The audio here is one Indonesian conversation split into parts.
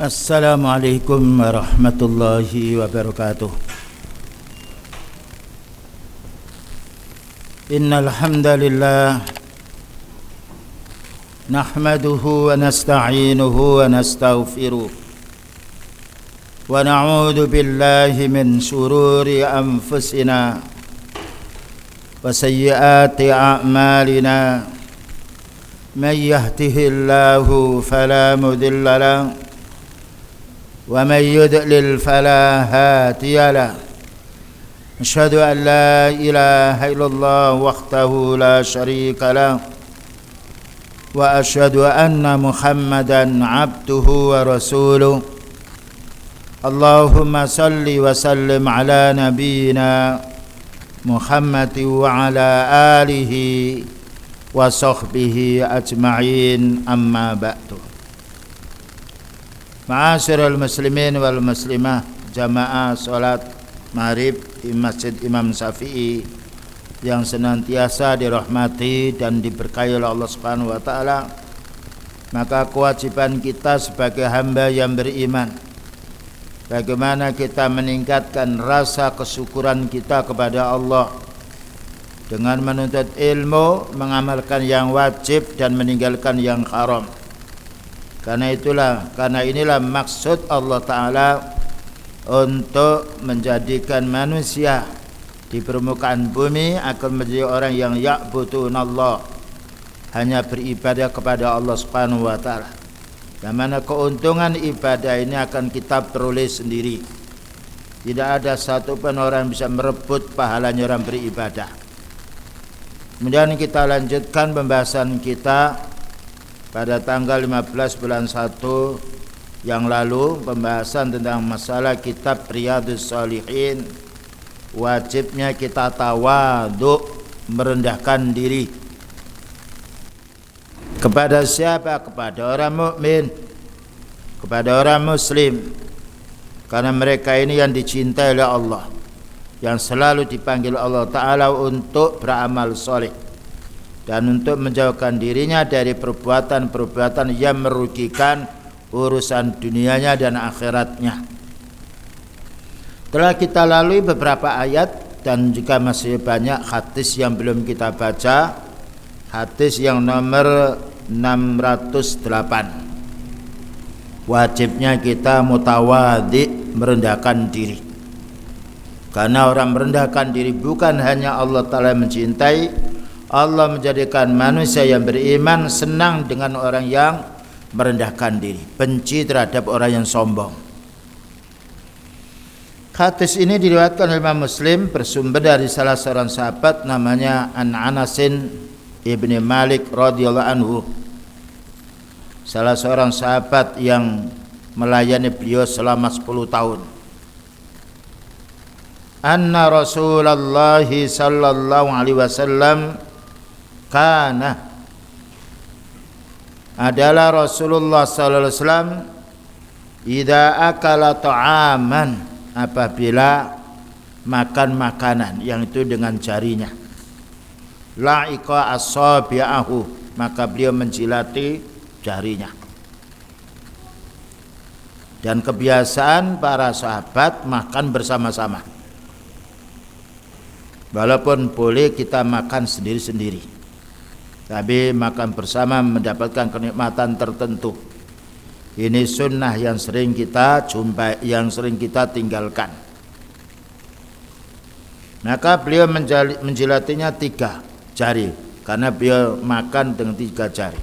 Assalamualaikum warahmatullahi wabarakatuh. Innal hamdalillah nahmaduhu wa nasta'inuhu wa nastaghfiruh wa na'udzu billahi min shururi anfusina wa sayyiati a'malina. Man yahdihillahu fala mudilla lahu ومن يضلل فلا هادي له. أشهد أن لا إله إلا الله وحده لا شريك له وأشهد أن محمدا عبده ورسوله. اللهم صل وسلم على نبينا محمد وعلى آله وصحبه أجمعين. أما بعد. Ma'asyiral muslimin wal muslimah, jamaah salat maghrib di Masjid Imam Syafi'i yang senantiasa dirahmati dan diberkahi oleh Allah Subhanahu wa taala. Maka kewajiban kita sebagai hamba yang beriman, bagaimana kita meningkatkan rasa kesyukuran kita kepada Allah dengan menuntut ilmu, mengamalkan yang wajib dan meninggalkan yang haram. Karena inilah maksud Allah Ta'ala untuk menjadikan manusia di permukaan bumi akan menjadi orang yang ya'budunallah, hanya beribadah kepada Allah Subhanahu wa taala. Yang mana keuntungan ibadah ini akan kita peroleh sendiri. Tidak ada satupun orang bisa merebut pahalanya orang beribadah. Kemudian kita lanjutkan pembahasan kita pada tanggal 15 bulan 1 yang lalu, pembahasan tentang masalah kitab Riyadhus Shalihin, wajibnya kita tawadhu, merendahkan diri. Kepada siapa? Kepada orang mukmin, kepada orang muslim. Karena mereka ini yang dicintai oleh Allah, yang selalu dipanggil Allah Ta'ala untuk beramal soleh dan untuk menjauhkan dirinya dari perbuatan-perbuatan yang merugikan urusan dunianya dan akhiratnya. Telah kita lalui beberapa ayat dan juga masih banyak hadis yang belum kita baca. Hadis yang nomor 608, wajibnya kita mutawadhi, merendahkan diri. Karena orang merendahkan diri bukan hanya Allah Ta'ala mencintai, Allah menjadikan manusia yang beriman senang dengan orang yang merendahkan diri, benci terhadap orang yang sombong. Hadis ini diriwayatkan oleh Imam Muslim, bersumber dari salah seorang sahabat namanya Anasin ibni Malik radhiyallahu anhu, salah seorang sahabat yang melayani beliau selama 10 tahun. Anna Rasulullah sallallahu alaihi wasallam kana, adalah Rasulullah sallallahu alaihi wasallam, idza akala ta'aman, apabila makan makanan yang itu dengan jarinya, la'iqa asabi'ahu, maka beliau menjilati jarinya. Dan kebiasaan para sahabat makan bersama-sama, walaupun boleh kita makan sendiri-sendiri, tapi makan bersama mendapatkan kenikmatan tertentu. Ini sunnah yang sering kita jumpai, yang sering kita tinggalkan. Maka beliau menjilatinya 3 jari, karena beliau makan dengan 3 jari.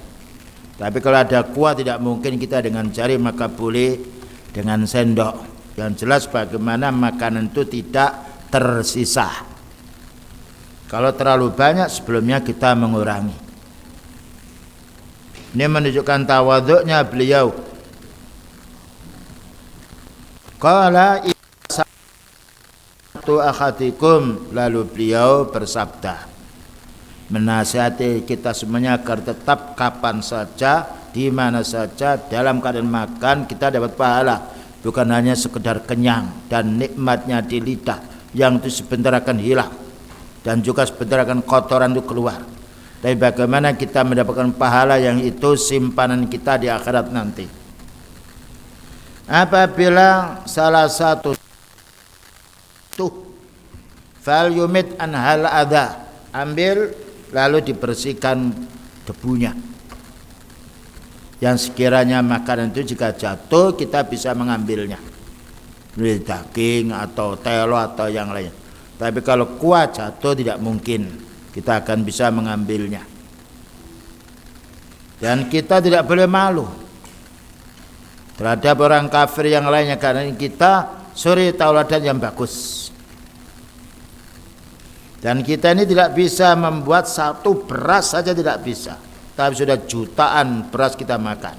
Tapi kalau ada kuah tidak mungkin kita dengan jari, maka boleh dengan sendok. Yang jelas bagaimana makanan itu tidak tersisa. Kalau terlalu banyak sebelumnya kita mengurangi. Ini menunjukkan tawadhu'nya beliau. Qala satu akhatikum, lalu beliau bersabda, menasihati kita semuanya agar tetap kapan saja, di mana saja, dalam keadaan makan kita dapat pahala, bukan hanya sekedar kenyang dan nikmatnya di lidah yang itu sebentar akan hilang dan juga sebentar akan kotoran itu keluar. Tapi bagaimana kita mendapatkan pahala yang itu simpanan kita di akhirat nanti. Apabila salah satu tuh fal yumit an hal adha, ambil lalu dibersihkan debunya. Yang sekiranya makanan itu jika jatuh kita bisa mengambilnya, dari daging atau telo atau yang lain. Tapi kalau kuah jatuh tidak mungkin kita akan bisa mengambilnya. Dan kita tidak boleh malu terhadap orang kafir yang lainnya, karena kita suri tauladan yang bagus. Dan kita ini tidak bisa membuat satu beras saja, tidak bisa, tapi sudah jutaan beras kita makan.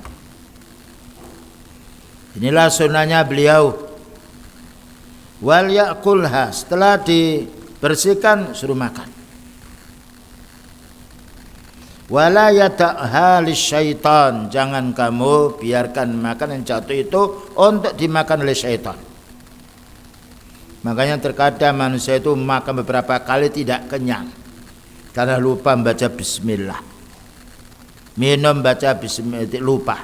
Inilah sunnahnya beliau. Wal yakulha, setelah dibersihkan suruh makan. Wala yata'ha lisyaitan, jangan kamu biarkan makanan yang jatuh itu untuk dimakan oleh syaitan. Makanya terkadang manusia itu makan beberapa kali tidak kenyang karena lupa baca bismillah. Minum baca bismillah lupa,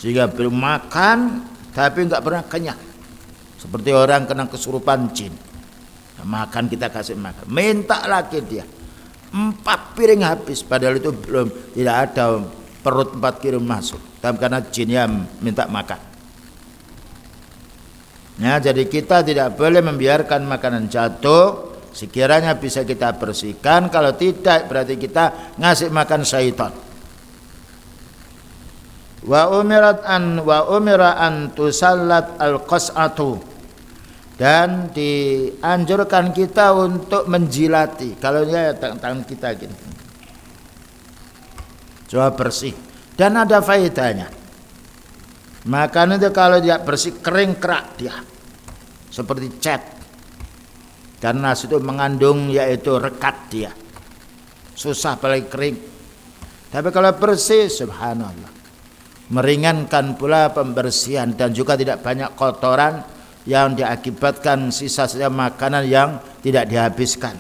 sehingga belum makan tapi enggak pernah kenyang. Seperti orang kena kesurupan jin, makan kita kasih makan, minta lagi dia 4 piring habis, padahal itu belum, tidak ada perut 4 piring masuk, tapi karena jinnya minta makan. Nah, jadi kita tidak boleh membiarkan makanan jatuh, sekiranya bisa kita bersihkan, kalau tidak berarti kita ngasih makan syaitan. Wa umira an tusallat al-qas'atu, dan dianjurkan kita untuk menjilati. Kalau ya tangan kita gini, coba bersih, dan ada faedahnya. Makanan itu kalau tidak bersih kering kerak dia, seperti cat, karena itu mengandung yaitu rekat dia, susah apalagi kering. Tapi kalau bersih, subhanallah, meringankan pula pembersihan dan juga tidak banyak kotoran yang diakibatkan sisa-sisa makanan yang tidak dihabiskan.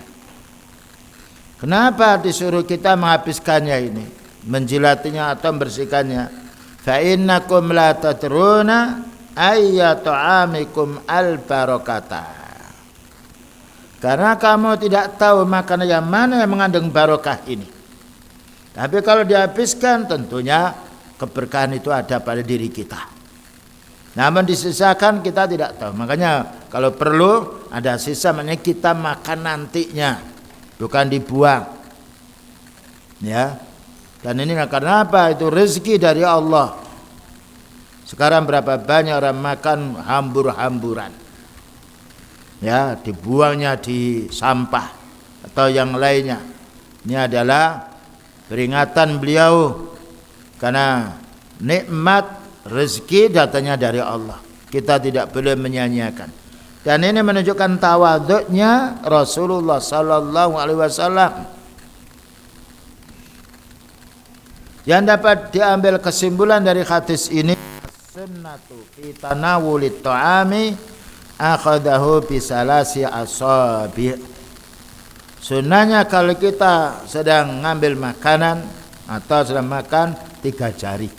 Kenapa disuruh kita menghabiskannya ini, menjilatinya atau membersihkannya? Fa innakum la tadruna ayya ta'amikum al barakata, karena kamu tidak tahu makanan yang mana yang mengandung barokah ini. Tapi kalau dihabiskan tentunya keberkahan itu ada pada diri kita. Namun disisakan kita tidak tahu. Makanya kalau perlu ada sisa, makanya kita makan nantinya, bukan dibuang. Ya. Dan ini karena apa? Itu rezeki dari Allah. Sekarang berapa banyak orang makan hambur-hamburan. Ya, dibuangnya di sampah atau yang lainnya. Ini adalah peringatan beliau, karena nikmat rezeki datanya dari Allah, kita tidak boleh menyanyiakan. Dan ini menunjukkan tawaduknya Rasulullah sallallahu alaihi wasallam. Yang dapat diambil kesimpulan dari hadis ini, sunnatu fi tanawulit ta'ami akhadahu bi salasi asabi. Sunnahnya kalau kita sedang ngambil makanan atau sedang makan 3 jari.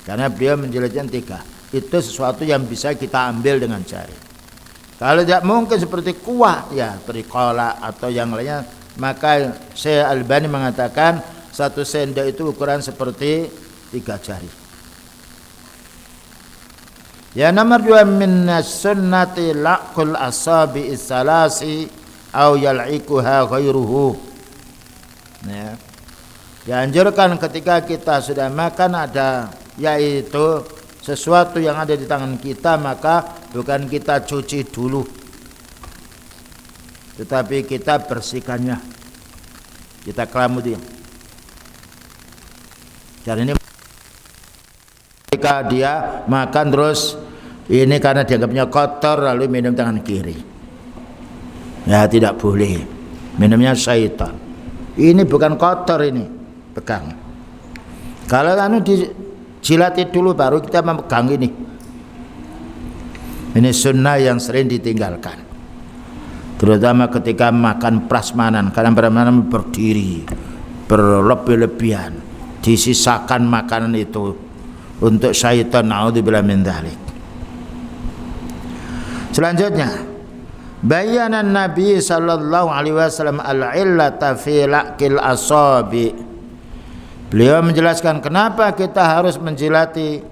Karena beliau menjelaskan 3. Itu sesuatu yang bisa kita ambil dengan jari. Kalau tidak mungkin seperti kuah, ya seperti kolak atau yang lainnya, maka Syekh Albani mengatakan 1 sendok itu ukuran seperti 3 jari. Ya, nomor 2, min sunnati laqul asabi isalasi au yal'ikuha ghairuhu. Ya. Dianjurkan ketika kita sudah makan ada yaitu sesuatu yang ada di tangan kita, maka bukan kita cuci dulu, tetapi kita bersihkannya, kita kelamudi. Dan ini ketika dia makan terus ini karena dianggapnya kotor lalu minum tangan kiri, ya tidak boleh, minumnya syaitan. Ini bukan kotor, ini pegang. Kalau jilati dulu baru kita memegang ini. Ini sunnah yang sering ditinggalkan, terutama ketika makan prasmanan. Karena prasmanan berdiri berlebih-lebihan, disisakan makanan itu untuk syaitan, naudzubillah min dzalik. Selanjutnya, bayanan Nabi sallallahu alaihi wasallam al-illata fi laqil asabi. Beliau menjelaskan kenapa kita harus menjilati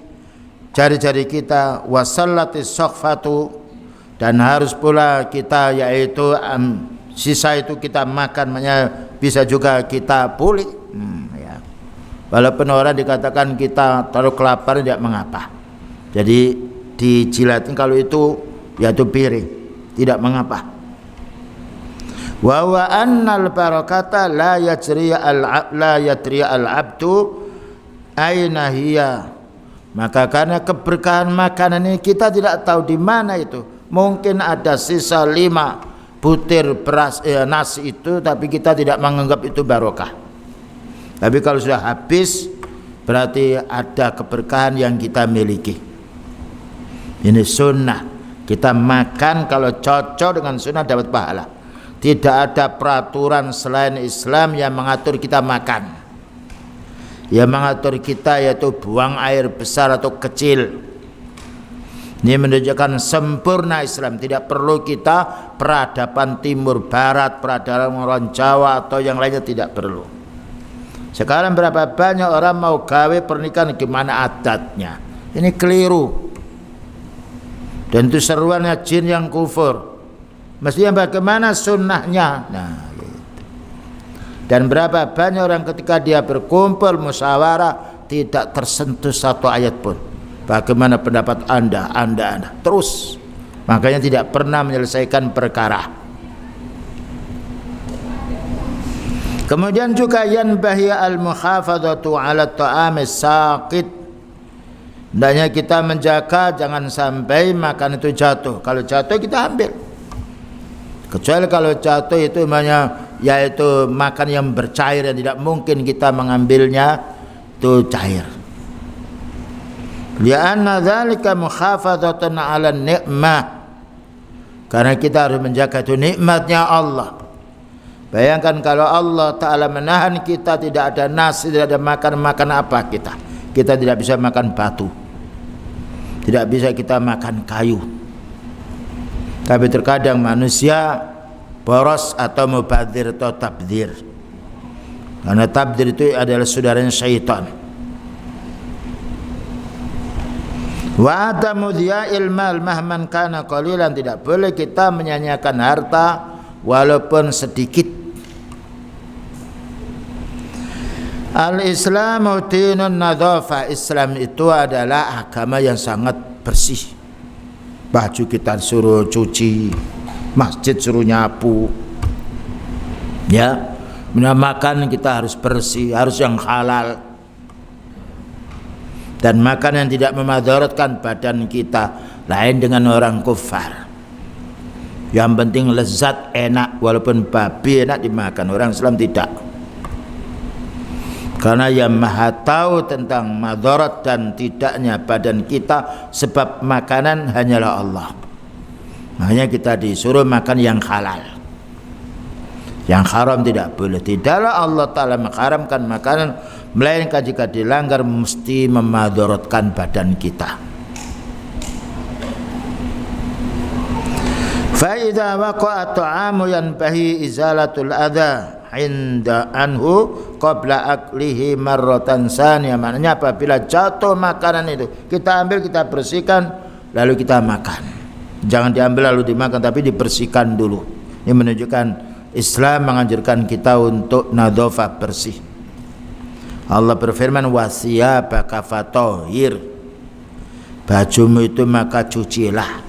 jari-jari kita, wasallatis sakhfatu, dan harus pula kita yaitu sisa itu kita makan, bisa juga kita pulih. Ya. Walaupun orang dikatakan kita terlalu kelaparan tidak mengapa. Jadi dijilatin kalau itu yaitu piring, tidak mengapa. Wa wa annal barakata la yajri al-abdu aina hiya. Maka karena keberkahan makanan ini kita tidak tahu di mana itu. Mungkin ada sisa 5 butir beras nasi itu, tapi kita tidak menganggap itu barokah. Tapi kalau sudah habis berarti ada keberkahan yang kita miliki. Ini sunnah. Kita makan kalau cocok dengan sunnah dapat pahala. Tidak ada peraturan selain Islam yang mengatur kita makan. Yang mengatur kita yaitu buang air besar atau kecil. Ini menunjukkan sempurna Islam. Tidak perlu kita peradaban timur barat, peradaban orang Jawa atau yang lainnya, tidak perlu. Sekarang berapa banyak orang mau gawe pernikahan gimana adatnya. Ini keliru. Dan itu seruannya jin yang kufur. Mestinya bagaimana sunnahnya. Nah, gitu. Dan berapa banyak orang ketika dia berkumpul musyawarah tidak tersentuh satu ayat pun. Bagaimana pendapat anda. Terus. Makanya tidak pernah menyelesaikan perkara. Kemudian juga yanbahi al-muhafadzatu ala ta'amis saqit. Hendaknya kita menjaga jangan sampai makan itu jatuh. Kalau jatuh kita ambil. Kecuali kalau jatuh itu namanya yaitu makan yang bercair yang tidak mungkin kita mengambilnya itu cair. Li'anna dzalika muhafadzatan 'ala ni'mah. Karena kita harus menjaga itu nikmatnya Allah. Bayangkan kalau Allah Ta'ala menahan kita, tidak ada nasi, tidak ada makan apa kita? Kita tidak bisa makan batu. Tidak bisa kita makan kayu. Tapi terkadang manusia boros atau mubadzir atau tabdzir. Karena tabdzir itu adalah saudaranya syaitan. Wa adamu dhiya'il mal mahman kana qalilan. Tidak boleh kita menyanyiakan harta walaupun sedikit. Al-Islamu dinun nadhafa. Islam itu adalah agama yang sangat bersih. Baju kita suruh cuci, masjid suruh nyapu. Ya, makan kita harus bersih, harus yang halal. Dan makan yang tidak memadaratkan badan kita, lain dengan orang kufar. Yang penting lezat, enak, walaupun babi enak dimakan, orang Islam tidak. Karena yang maha tahu tentang madarat dan tidaknya badan kita sebab makanan hanyalah Allah. Makanya kita disuruh makan yang halal. Yang haram tidak boleh. Tidaklah Allah Ta'ala mengharamkan makanan, melainkan jika dilanggar mesti memadaratkan badan kita. Fa idza waqa'a ta'amu yanbahi izalatul adza inda anhu qabla aklihi marratan saniyah. Maknanya apabila jatuh makanan itu kita ambil, kita bersihkan, lalu kita makan. Jangan diambil lalu dimakan, tapi dibersihkan dulu. Ini menunjukkan Islam menganjurkan kita untuk nadhafah, bersih. Allah berfirman wasiyabaka fatahhir. Bajumu itu maka cucilah.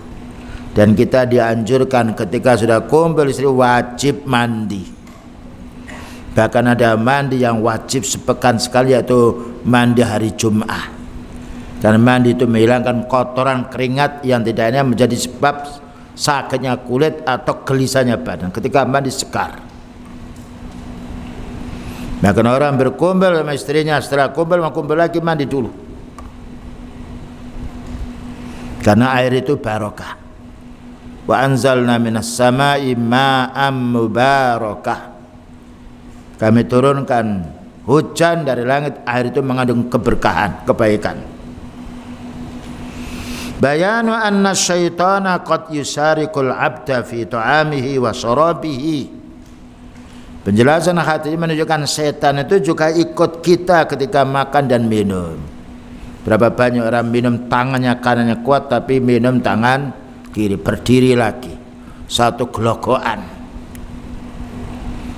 Dan kita dianjurkan ketika sudah kumpul istri wajib mandi. Bahkan ada mandi yang wajib sepekan sekali, yaitu mandi hari Jum'ah. Karena mandi itu menghilangkan kotoran keringat yang tidaknya menjadi sebab sakitnya kulit atau gelisahnya badan. Ketika mandi sekar. Bahkan orang berkumpul sama istrinya, setelah kumpul mau kumpul lagi mandi dulu. Karena air itu barokah. Wa anzalna minas sama'i ma'am mubarakah. Kami turunkan hujan dari langit, air itu mengandung keberkahan, kebaikan. Bayanu anna syaitana qad yusarikul abda fi ta'amihi wa syarabihi. Penjelasan hadis ini menunjukkan setan itu juga ikut kita ketika makan dan minum. Berapa banyak orang minum tangannya kanannya kuat tapi minum tangan kiri, berdiri lagi. Satu gelogokan.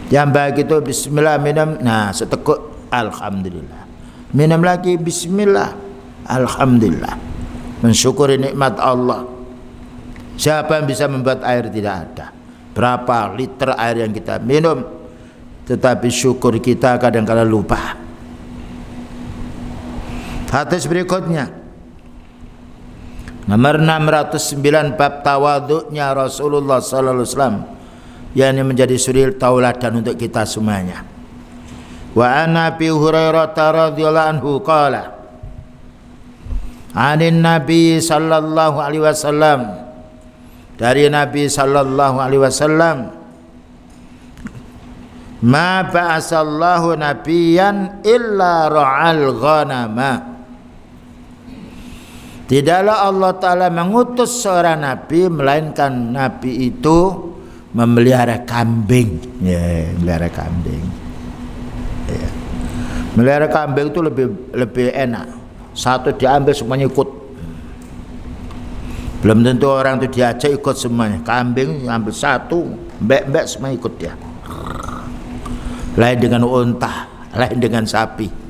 Yang baik itu bismillah minum, nah seteguk alhamdulillah. Minum lagi bismillah, alhamdulillah. Mensyukuri nikmat Allah. Siapa yang bisa membuat air? Tidak ada. Berapa liter air yang kita minum, tetapi syukur kita kadang-kadang lupa. Hadis berikutnya nomor 609, bab tawadhu'nya Rasulullah sallallahu alaihi wasallam, yang menjadi suri tauladan untuk kita semuanya. Wa an Abi Hurairah radhiyallahu anhu qala anin Nabi sallallahu alaihi wasallam, dari Nabi sallallahu alaihi wasallam, ma ba'asallahu nabiyyan illa ra'al ghanama. Tidaklah Allah Ta'ala mengutus seorang nabi melainkan nabi itu memelihara kambing. Ya, melihara kambing. Ya. Melihara kambing itu lebih enak. Satu diambil semuanya ikut. Belum tentu orang itu diajak ikut semuanya. Kambing ambil satu, mbek-mbek semua ikut dia. Lain dengan unta, lain dengan sapi.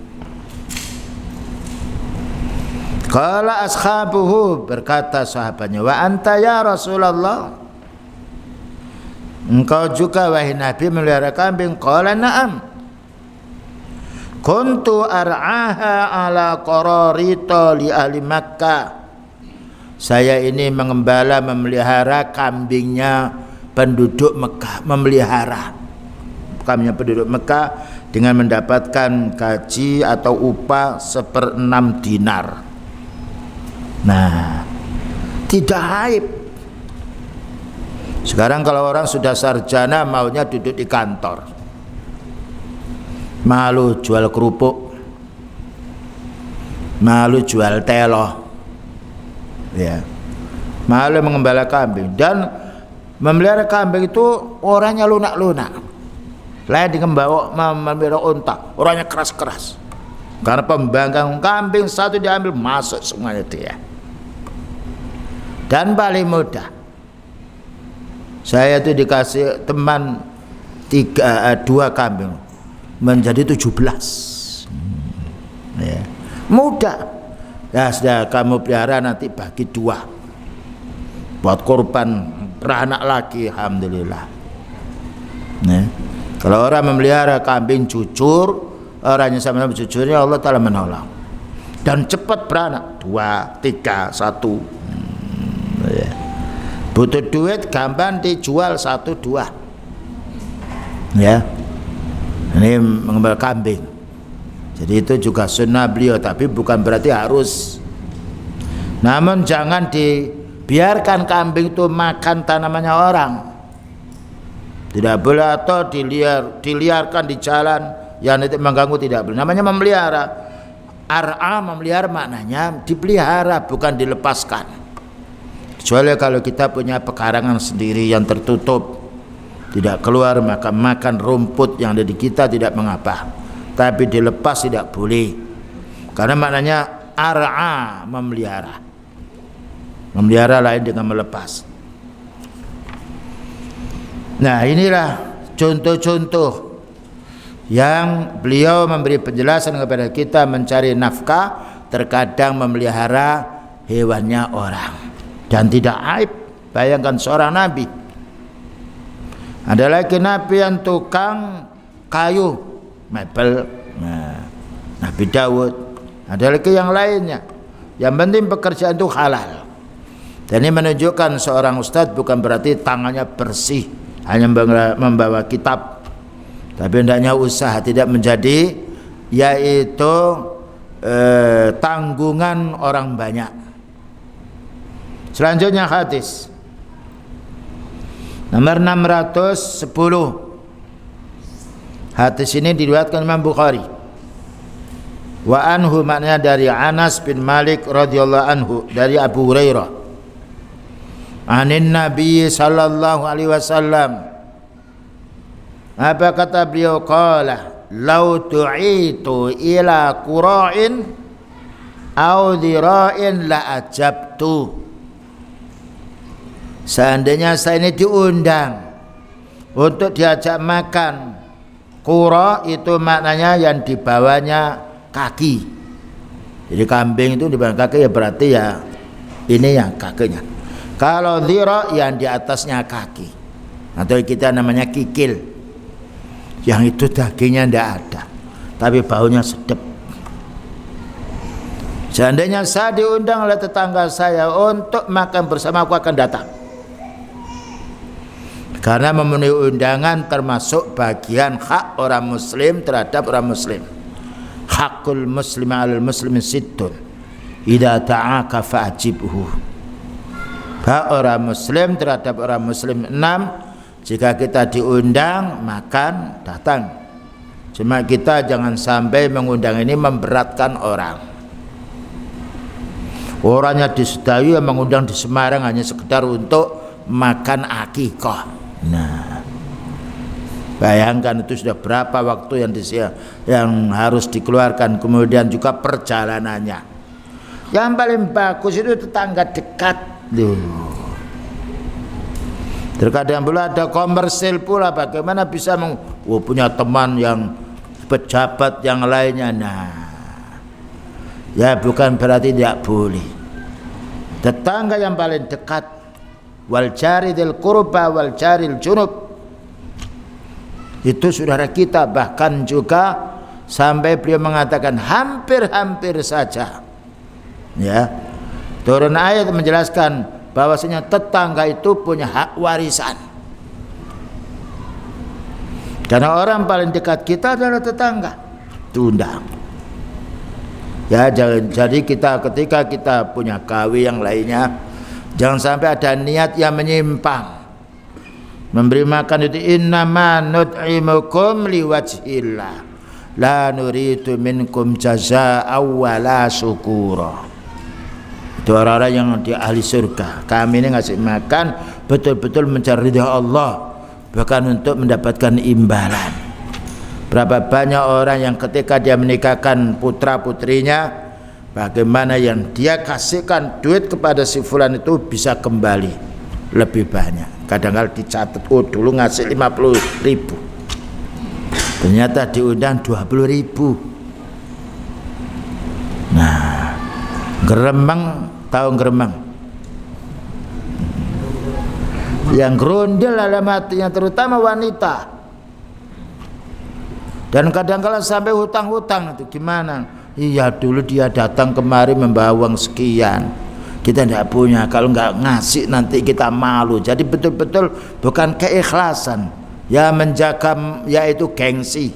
Qala ashabuhu, berkata sahabatnya, wa anta ya Rasulullah, engkau juga wahai Nabi melihara kambing? Qala na'am, kuntu ar'aha ala qararita li ahli Makkah. Saya ini mengembala, memelihara kambingnya penduduk Mekah, memelihara kambingnya penduduk Mekah dengan mendapatkan gaji atau upah 1/6 dinar. Nah, tidak aib. Sekarang kalau orang sudah sarjana maunya duduk di kantor, malu jual kerupuk, malu jual telo, ya, malu mengembala kambing. Dan memelihara kambing itu orangnya lunak-lunak. Lain dengan memelihara unta, orangnya keras-keras. Karena pembangkang kambing satu diambil masuk semuanya dia. Dan paling mudah, saya itu dikasih teman 2 kambing menjadi 17. Ya. Mudah. Ya sudah, kamu pelihara nanti bagi 2 buat korban beranak lagi, alhamdulillah. Ya. Kalau orang memelihara kambing jujur, orangnya sama-sama jujurnya, Allah Ta'ala menolong dan cepat beranak 2, 3, 1. Ya. Butuh duit gampang dijual 1, 2. Ya, ini mengembala kambing. Jadi itu juga sunnah beliau, tapi bukan berarti harus. Namun jangan dibiarkan kambing itu makan tanamannya orang. Tidak boleh, atau diliarkan di jalan yang itu mengganggu, tidak boleh. Namanya memelihara. Ar'a, memelihara maknanya dipelihara, bukan dilepaskan. Kecuali kalau kita punya pekarangan sendiri yang tertutup, tidak keluar, maka makan rumput yang ada di kita tidak mengapa. Tapi dilepas tidak boleh. Karena maknanya ar'a, memelihara. Memelihara lain dengan melepas. Nah, inilah contoh-contoh yang beliau memberi penjelasan kepada kita mencari nafkah, terkadang memelihara hewannya orang. Dan tidak aib. Bayangkan seorang nabi. Ada lagi nabi yang tukang kayu, mebel, nah, Nabi Daud. Ada lagi yang lainnya. Yang penting pekerjaan itu halal. Dan ini menunjukkan seorang ustadz bukan berarti tangannya bersih, hanya membawa kitab, tapi hendaknya usaha, tidak menjadi yaitu tanggungan orang banyak. Selanjutnya hadis nomor 610. Hadis ini diriwayatkan Imam Bukhari. Wa anhu maknanya dari Anas bin Malik radhiyallahu anhu, dari Abu Hurairah. Anin Nabi sallallahu alaihi wasallam. Apa kata beliau? Qala lau tu'itu ila qura'in au dhira'in la ajabtu. Seandainya saya ini diundang untuk diajak makan, qura itu maknanya yang dibawanya kaki. Jadi kambing itu di bawah kaki, ya berarti ya ini yang kakinya. Kalau dhira yang di atasnya kaki, atau kita namanya kikil, yang itu dagingnya tidak ada tapi baunya sedap. Seandainya saya diundang oleh tetangga saya untuk makan bersama, aku akan datang, karena memenuhi undangan termasuk bagian hak orang muslim terhadap orang muslim. Hakul muslim alal muslimin sittun idza ta'aka fa'ajibhu. Hak orang muslim terhadap orang muslim 6, jika kita diundang makan datang. Cuma kita jangan sampai mengundang ini memberatkan orang. Orangnya di Sedayu yang mengundang di Semarang hanya sekedar untuk makan akikah. Nah, bayangkan itu sudah berapa waktu yang harus dikeluarkan, kemudian juga perjalanannya. Yang paling bagus itu tetangga dekat loh. Terkadang pula ada komersil pula, bagaimana bisa punya teman yang pejabat yang lainnya. Nah, ya bukan berarti tidak boleh. Tetangga yang paling dekat, wal jaridil qurba wal jaril junub, itu saudara kita. Bahkan juga sampai beliau mengatakan hampir-hampir saja, ya, turun ayat menjelaskan bahwasanya tetangga itu punya hak warisan. Karena orang paling dekat kita adalah tetangga, diundang. Ya, jadi kita ketika kita punya gawe yang lainnya, jangan sampai ada niat yang menyimpang. Memberi makan itu innama nut'imukum liwajhillah la nuridu minkum jazaa'a wala syukura. Itu orang-orang yang di ahli surga. Kami ini ngasih makan betul-betul mencari ridha Allah, bukan untuk mendapatkan imbalan. Berapa banyak orang yang ketika dia menikahkan putra putrinya, bagaimana yang dia kasihkan duit kepada si fulan itu bisa kembali lebih banyak. Kadang-kadang dicatat, oh dulu ngasih 50.000, ternyata diundang 20.000. Nah, geremeng, tahu geremeng? Yang gerundel dalam hatinya, terutama wanita. Dan kadang-kadang sampai hutang-hutang, itu gimana? Iya, dulu dia datang kemari membawa uang sekian, kita tidak punya, kalau nggak ngasih nanti kita malu. Jadi betul-betul bukan keikhlasan, ya menjaga, yaitu gengsi.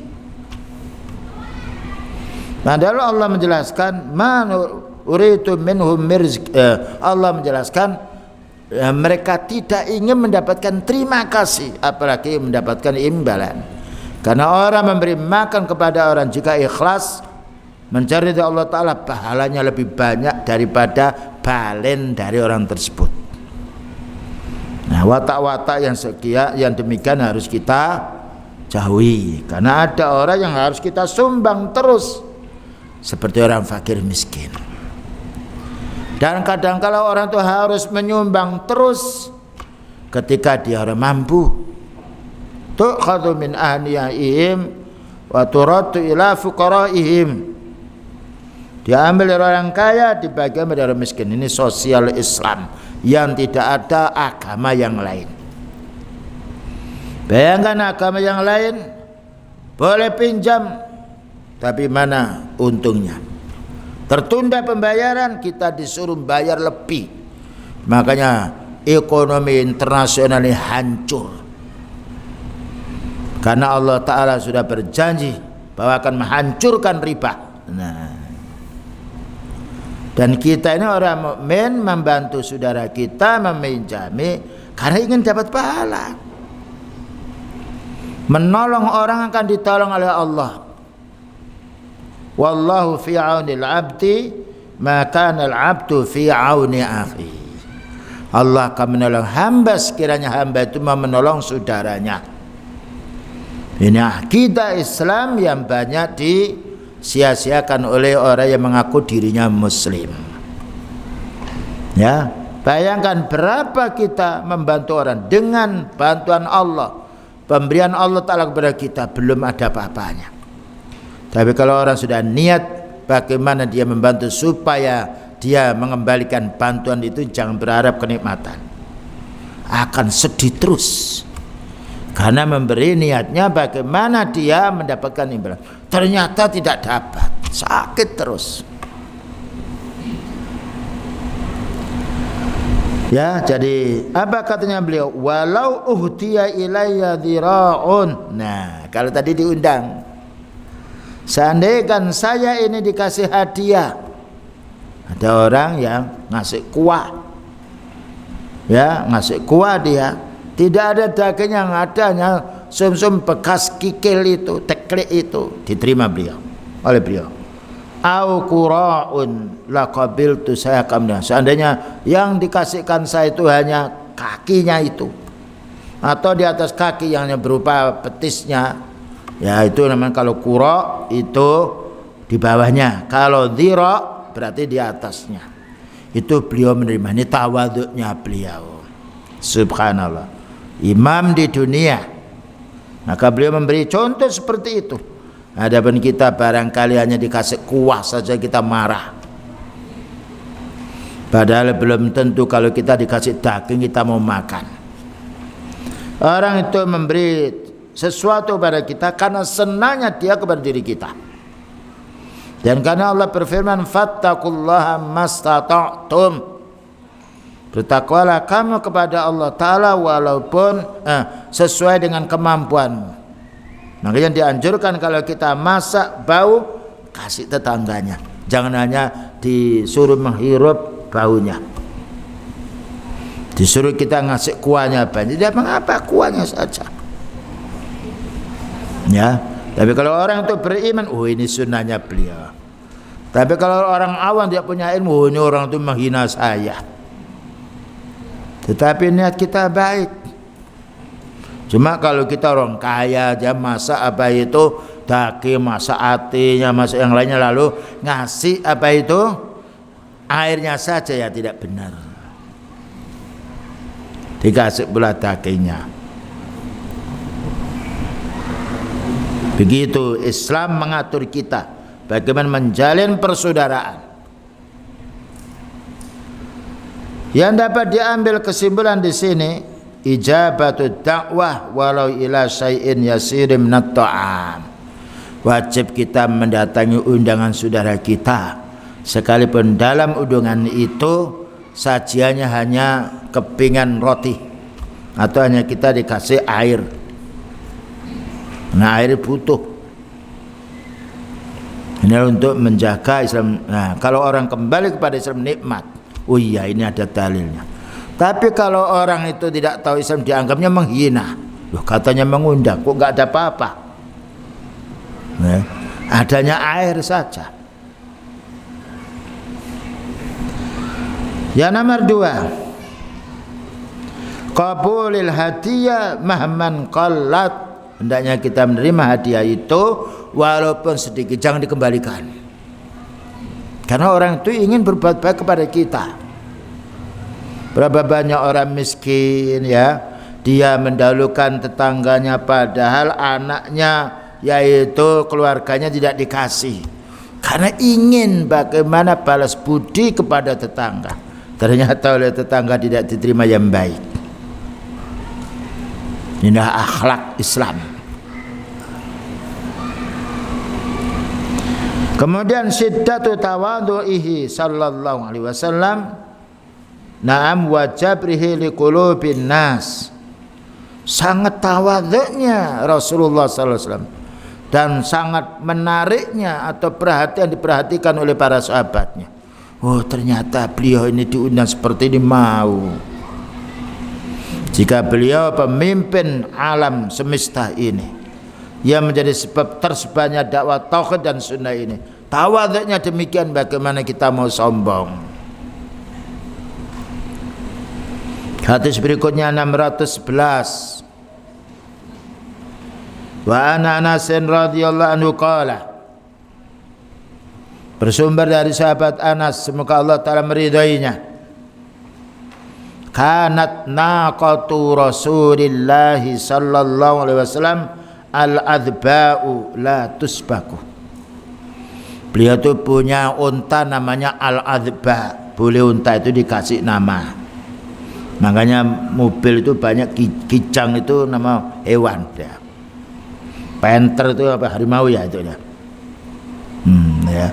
Padahal Allah menjelaskan man uritu minhum rizq, Allah menjelaskan mereka tidak ingin mendapatkan terima kasih, apalagi mendapatkan imbalan. Karena orang memberi makan kepada orang jika ikhlas mencari dari Allah Ta'ala, pahalanya lebih banyak daripada balen dari orang tersebut. Nah, watak-watak yang demikian harus kita jauhi. Karena ada orang yang harus kita sumbang terus, seperti orang fakir miskin. Dan kadang kala orang itu harus menyumbang terus ketika dia orang mampu. Tu'khadhu min ahniyaihim wa turaddu ila fuqaraihim. Diambil dari orang kaya, dibagikan dari orang miskin. Ini sosial Islam yang tidak ada agama yang lain. Bayangkan agama yang lain boleh pinjam, tapi mana untungnya? Tertunda pembayaran, kita disuruh bayar lebih. Makanya ekonomi internasional ini hancur. Karena Allah Ta'ala sudah berjanji bahwa akan menghancurkan riba. Nah, dan kita ini orang mukmin membantu saudara kita meminjami karena ingin dapat pahala. Menolong orang akan ditolong oleh Allah. Wallahu fi aunil abdi ma kana al-abdu fi auni akhi. Allah akan menolong hamba sekiranya hamba itu mau menolong saudaranya. Ini akidah Islam yang banyak disia-siakan oleh orang yang mengaku dirinya muslim. Ya, bayangkan berapa kita membantu orang dengan bantuan Allah, pemberian Allah Ta'ala kepada kita, belum ada apa-apanya. Tapi kalau orang sudah niat bagaimana dia membantu supaya dia mengembalikan bantuan itu, jangan berharap kenikmatan, akan sedih terus. Karena memberi niatnya bagaimana dia mendapatkan imbalan, ternyata tidak dapat, sakit terus. Ya, jadi apa katanya beliau? Walau uhtiya ilayya dhira'un. Nah, kalau tadi diundang, seandainya saya ini dikasih hadiah, ada orang yang ngasih kuah, ya, ngasih kuah dia, tidak ada daging yang adanya sum-sum bekas kikil itu, teklik itu, diterima beliau oleh beliau. Au qura'un laqabiltu, saya akan, seandainya yang dikasihkan saya itu hanya kakinya itu, atau di atas kaki yang berupa petisnya, ya itu namanya kalau qura' itu di bawahnya, kalau dhira' berarti di atasnya. Itu beliau menerima. Ini tawaduknya beliau, subhanallah, imam di dunia. Maka beliau memberi contoh seperti itu. Adapun kita barangkali hanya dikasih kuah saja kita marah, padahal belum tentu kalau kita dikasih daging kita mau makan. Orang itu memberi sesuatu pada kita karena senangnya dia kepada diri kita. Dan karena Allah berfirman, fattaqullaha mastata'tum, bertakwalah kamu kepada Allah Ta'ala walaupun sesuai dengan kemampuanmu. Makanya dianjurkan kalau kita masak bau, kasih tetangganya, jangan hanya disuruh menghirup baunya. Disuruh kita ngasih kuahnya banyak, dia mengapa kuahnya saja. Ya, tapi kalau orang itu beriman, oh ini sunnahnya beliau. Tapi kalau orang awam tidak punya ilmu, oh ini orang itu menghina saya. Tetapi niat kita baik. Cuma kalau kita orang kaya aja masak apa itu daging, masak hatinya, masak yang lainnya, lalu ngasih apa itu airnya saja, ya tidak benar. Dikasih pula dagingnya. Begitu Islam mengatur kita bagaimana menjalin persaudaraan. Yang dapat diambil kesimpulan di sini, ijabatu dakwah walau ila syai'in yasirim minat ta'am. Wajib kita mendatangi undangan saudara kita, sekalipun dalam undangan itu sajiannya hanya kepingan roti atau hanya kita dikasih air. Nah, air butuh. Ini untuk menjaga Islam. Nah, kalau orang kembali kepada Islam nikmat. Oh iya, ini ada dalilnya. Tapi kalau orang itu tidak tahu Islam, dianggapnya menghina. Loh, katanya mengundang, kok nggak ada apa-apa? Nah, adanya air saja. Yang nomor 2, qabulil hadiah mahman qallat. Hendaknya kita menerima hadiah itu walaupun sedikit, jangan dikembalikan. Karena orang itu ingin berbuat baik kepada kita. Berapa banyak orang miskin, ya, dia mendahulukan tetangganya padahal anaknya yaitu keluarganya tidak dikasih, karena ingin bagaimana balas budi kepada tetangga. Ternyata oleh tetangga tidak diterima yang baik. Inilah akhlak Islam. Kemudian syiddatu tawadhu'ihi sallallahu alaihi wasallam, na'am wa jabrihi liqulubin nas. Sangat tawadhu'nya Rasulullah sallallahu alaihi wasallam dan sangat menariknya atau perhatian diperhatikan oleh para sahabatnya. Oh, ternyata beliau ini diundang seperti ini, mau. Jika beliau pemimpin alam semesta ini, yang menjadi sebab tersebarnya dakwah tauhid dan sunnah ini, Tawaduknya demikian, bagaimana kita mau sombong? Hadis berikutnya 611. Wa ana Anasin radhiyallahu anhu qala, bersumber dari sahabat Anas, semoga Allah Ta'ala meridainya, kanat naqatu Rasulillah sallallahu alaihi wasallam al-adba'u la tusbaku. Beliau itu punya unta namanya al-adba. Boleh unta itu dikasih nama. Makanya mobil itu banyak kijang, itu nama hewan ya. Panther itu apa, harimau ya itu ya. Ya.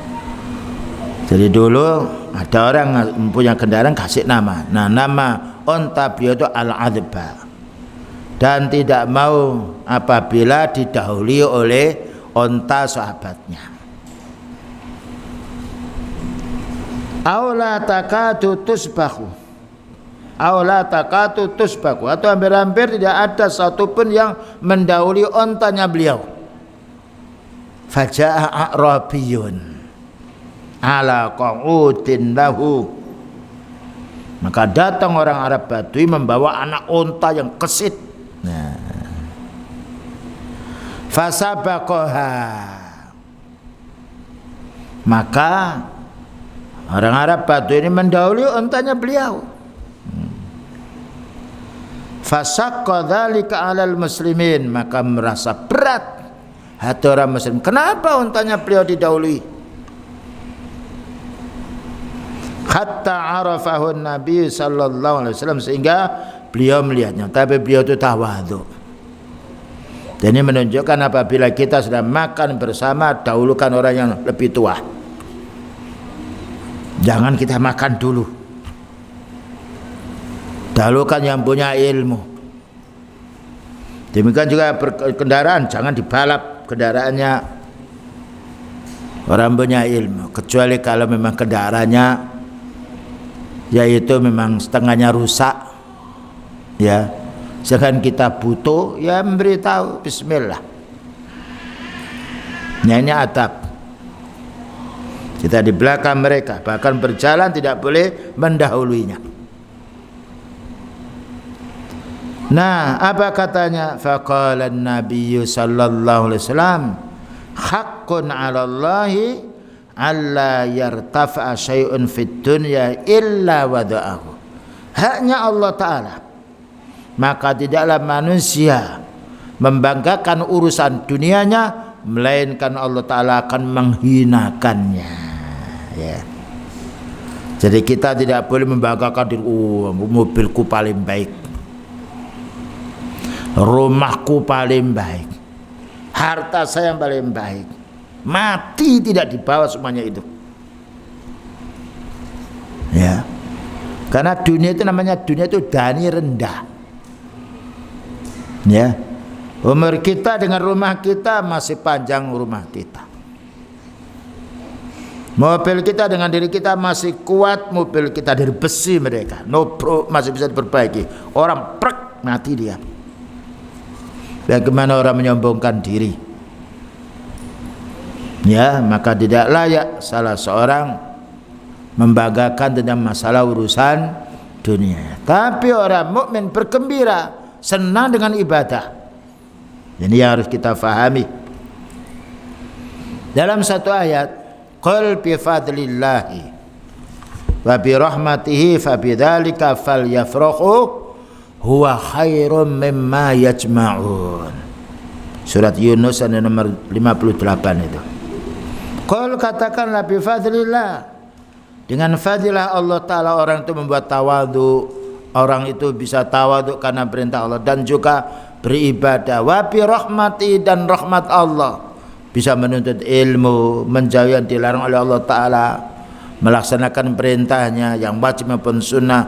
Jadi dulu ada orang punya kendaraan kasih nama. Nah, nama unta beliau itu al-adba. Dan tidak mau apabila didahului oleh unta sahabatnya. Aula takatu tusbahu, aula takatu tusbahu, atau hampir-hampir tidak ada satupun yang mendahului ontanya beliau. Faja'a a'rabiyun ala qu'udin lahu, maka datang orang Arab Badui membawa anak unta yang kesit. Nah, fasabaqaha, maka orang Arab Badui ini mendahului untanya beliau. Fasaqqa dzalika 'alal muslimin, maka merasa berat hati orang muslim. Kenapa untanya beliau didahului? Hatta arafahu Nabi sallallahu alaihi wasallam, sehingga beliau melihatnya, tapi beliau itu tawadhu. Dan ini menunjukkan apabila kita sudah makan bersama, dahulukan orang yang lebih tua. Jangan kita makan dulu, dahulukan yang punya ilmu. Demikian juga kendaraan, jangan dibalap kendaraannya orang punya ilmu, kecuali kalau memang kendaraannya yaitu memang setengahnya rusak ya. Sedangkan kita butuh, ya memberitahu bismillah. Ini adab. Kita di belakang mereka, bahkan berjalan tidak boleh mendahuluinya. Nah, apa katanya? Faqala an-nabiy sallallahu alaihi wasallam, haqqun 'ala Allahi alla yartafa'a syai'un fid dunya illa wada'ahu. Haknya Allah Ta'ala, maka tidaklah manusia membanggakan urusan dunianya, melainkan Allah Ta'ala akan menghinakannya. Ya. Jadi kita tidak boleh membanggakan diri, mobilku paling baik, rumahku paling baik, harta saya yang paling baik. Mati tidak dibawa semuanya itu. Ya. Karena dunia itu namanya dunia itu dani rendah. Ya. Umur kita dengan rumah kita masih panjang rumah kita. Mobil kita dengan diri kita masih kuat, mobil kita dari besi mereka. No bro, masih bisa diperbaiki. Orang prek mati dia. Bagaimana orang menyombongkan diri? Ya, maka tidak layak salah seorang membanggakan tentang masalah urusan dunia. Tapi orang mukmin bergembira, senang dengan ibadah. Ini yang harus kita fahami. Dalam satu ayat, qul bi fadlillahi wa bi rahmatihi fa bidzalika falyafrahu huwa khairum mimma yajma'un. Surat Yunus ayat nomor 58 itu. Qul, katakanlah, bi fadlillah, dengan fadilah Allah Ta'ala orang itu membuat tawadhu. Orang itu bisa tawadhu karena perintah Allah dan juga beribadah. Wa bi rahmati, dan rahmat Allah, bisa menuntut ilmu, menjauhi yang dilarang oleh Allah Ta'ala, melaksanakan perintahnya yang wajib maupun sunnah.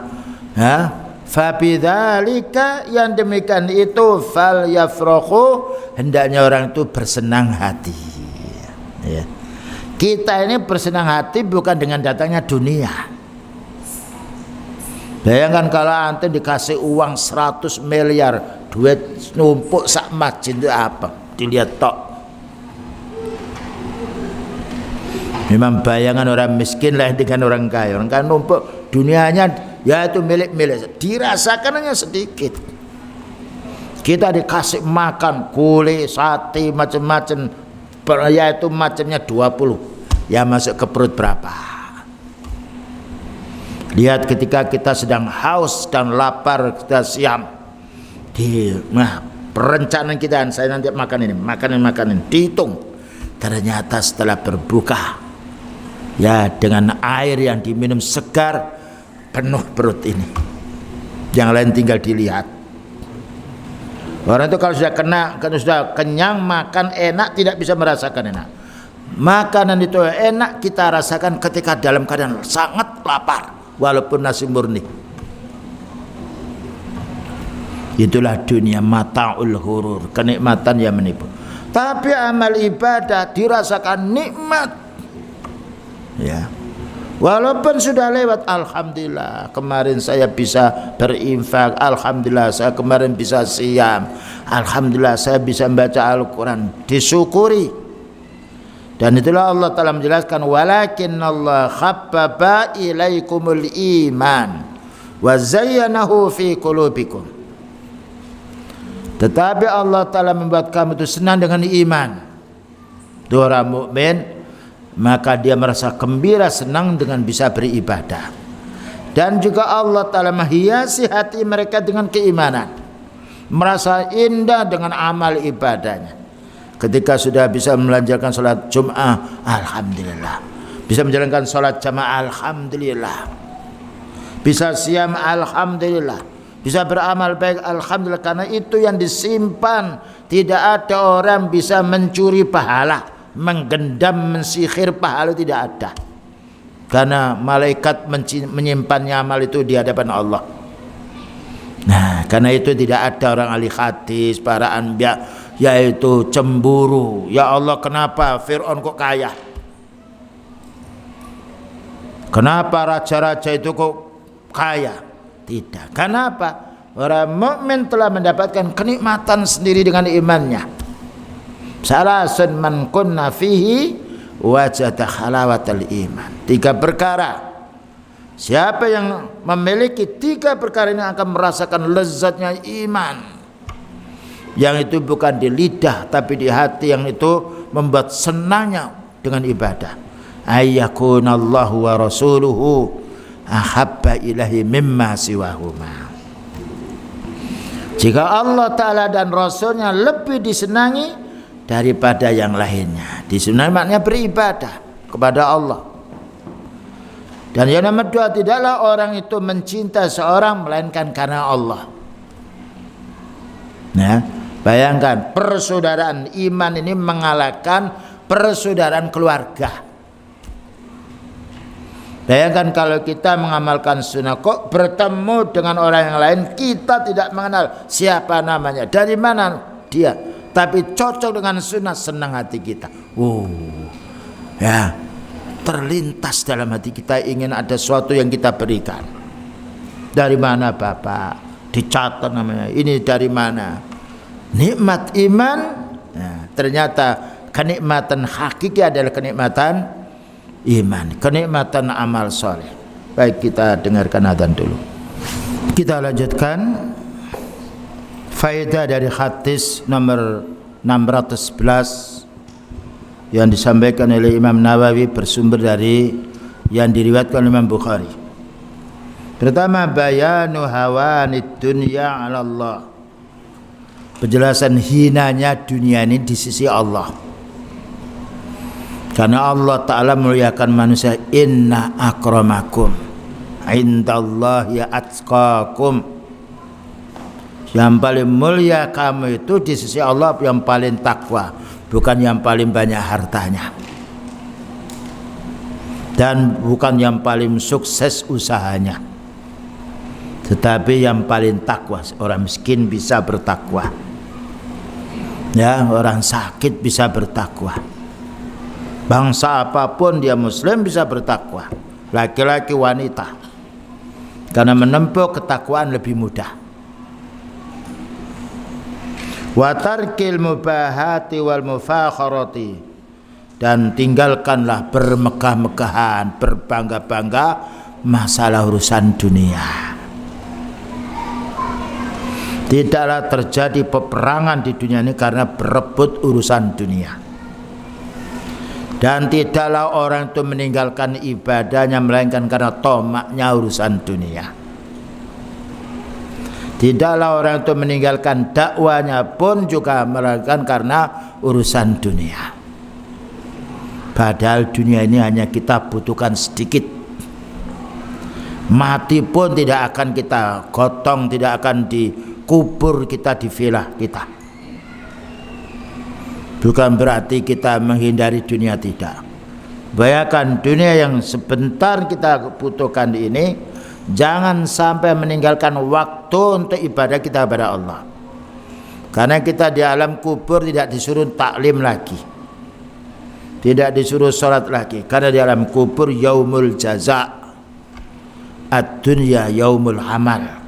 Fa bidzalika, yang demikian itu, fal yafrahu, hendaknya orang itu bersenang hati. Ya. Kita ini bersenang hati bukan dengan datangnya dunia. Bayangkan kalau antum dikasih uang 100 miliar, duit numpuk sak masjid, itu apa? Dilihat tok. Memang bayangan orang miskin lain dengan orang kaya. Orang kaya numpuk dunianya, ya itu milik-milik, dirasakan hanya sedikit. Kita dikasih makan kulit, sate, macam-macam, ya itu macamnya 20, ya masuk ke perut berapa. Lihat ketika kita sedang haus dan lapar, kita siam perencanaan kita, saya nanti makan ini, makan ini, dihitung. Ternyata setelah berbuka, ya dengan air yang diminum segar, penuh perut ini. Yang lain tinggal dilihat. Orang itu kalau sudah kenyang, makan enak, tidak bisa merasakan enak. Makanan itu enak kita rasakan ketika dalam keadaan sangat lapar, walaupun nasi murni. Itulah dunia mata'ul ghurur, kenikmatan yang menipu. Tapi amal ibadah dirasakan nikmat, ya. Walaupun sudah lewat, alhamdulillah kemarin saya bisa berinfak, alhamdulillah saya kemarin bisa siam, alhamdulillah saya bisa membaca Al-Quran, disyukuri. Dan itulah Allah Ta'ala menjelaskan, walakinallah khabbaba ilaikumul iman wa zayyanahu fi qulubikum. Tetapi Allah Ta'ala membuat kamu itu senang dengan iman. Itu orang mukmin, maka dia merasa gembira, senang dengan bisa beribadah. Dan juga Allah Ta'ala menghiasi hati mereka dengan keimanan, merasa indah dengan amal ibadahnya. Ketika sudah bisa melanjutkan sholat Jum'ah, alhamdulillah. Bisa menjalankan sholat jamaah, alhamdulillah. Bisa siam, alhamdulillah. Bisa beramal baik, alhamdulillah. Karena itu yang disimpan. Tidak ada orang bisa mencuri pahala, menggendam, mensihir pahala, tidak ada. Karena malaikat menyimpannya amal itu di hadapan Allah. Nah, karena itu tidak ada orang ahli hadis, para anbiya, yaitu cemburu. Ya Allah, kenapa Fir'aun kok kaya? Kenapa raja-raja itu kok kaya? Tidak. Kenapa? Orang mukmin telah mendapatkan kenikmatan sendiri dengan imannya. Salasun man kunna fihi wajada halawatal iman. 3 perkara. Siapa yang memiliki 3 perkara ini akan merasakan lezatnya iman. Yang itu bukan di lidah tapi di hati, yang itu membuat senangnya dengan ibadah. Ayyakunallahu wa rasuluhu ahabba ilahi mimma siwahuma. Jika Allah Ta'ala dan Rasulnya lebih disenangi daripada yang lainnya. Disenangi maknanya beribadah kepada Allah. Dan yang nomor 2, tidaklah orang itu mencinta seorang melainkan karena Allah. Nah, bayangkan persaudaraan iman ini mengalahkan persaudaraan keluarga. Bayangkan kalau kita mengamalkan sunnah, kok bertemu dengan orang yang lain, kita tidak mengenal siapa namanya, dari mana dia, tapi cocok dengan sunnah, senang hati kita. Ya, terlintas dalam hati kita ingin ada sesuatu yang kita berikan. Dari mana Bapak? Dicatat namanya. Ini dari mana? Nikmat iman. Nah, ternyata kenikmatan hakiki adalah kenikmatan iman, kenikmatan amal soleh. Baik, kita dengarkan adzan dulu. Kita lanjutkan faedah dari hadis nomor 611 yang disampaikan oleh Imam Nawawi, bersumber dari yang diriwayatkan Imam Bukhari. Pertama, bayanu hawanid dunya 'ala Allah. Penjelasan hinanya dunia ini di sisi Allah. Karena Allah Ta'ala memuliakan manusia, inna akramakum indallahi atqakum. Yang paling mulia kamu itu di sisi Allah yang paling takwa, bukan yang paling banyak hartanya, dan bukan yang paling sukses usahanya, tetapi yang paling takwa. Orang miskin bisa bertakwa, ya, orang sakit bisa bertakwa, bangsa apapun dia muslim bisa bertakwa, laki-laki wanita, karena menempuh ketakwaan lebih mudah. Wa tarkil mubahati wal mufakharati dan tinggalkanlah bermegah-megahan, berbangga-bangga masalah urusan dunia. Tidaklah terjadi peperangan di dunia ini karena berebut urusan dunia. Dan tidaklah orang itu meninggalkan ibadahnya melainkan karena tomaknya urusan dunia. Tidaklah orang itu meninggalkan dakwanya pun juga melainkan karena urusan dunia. Padahal dunia ini hanya kita butuhkan sedikit. Mati pun tidak akan kita gotong, tidak akan dikubur kita di villa kita. Bukan berarti kita menghindari dunia, tidak. Bayangkan dunia yang sebentar kita butuhkan ini, jangan sampai meninggalkan waktu untuk ibadah kita kepada Allah. Karena kita di alam kubur tidak disuruh taklim lagi, tidak disuruh sholat lagi. Karena di alam kubur yaumul jaza, ad-dunya yaumul amal,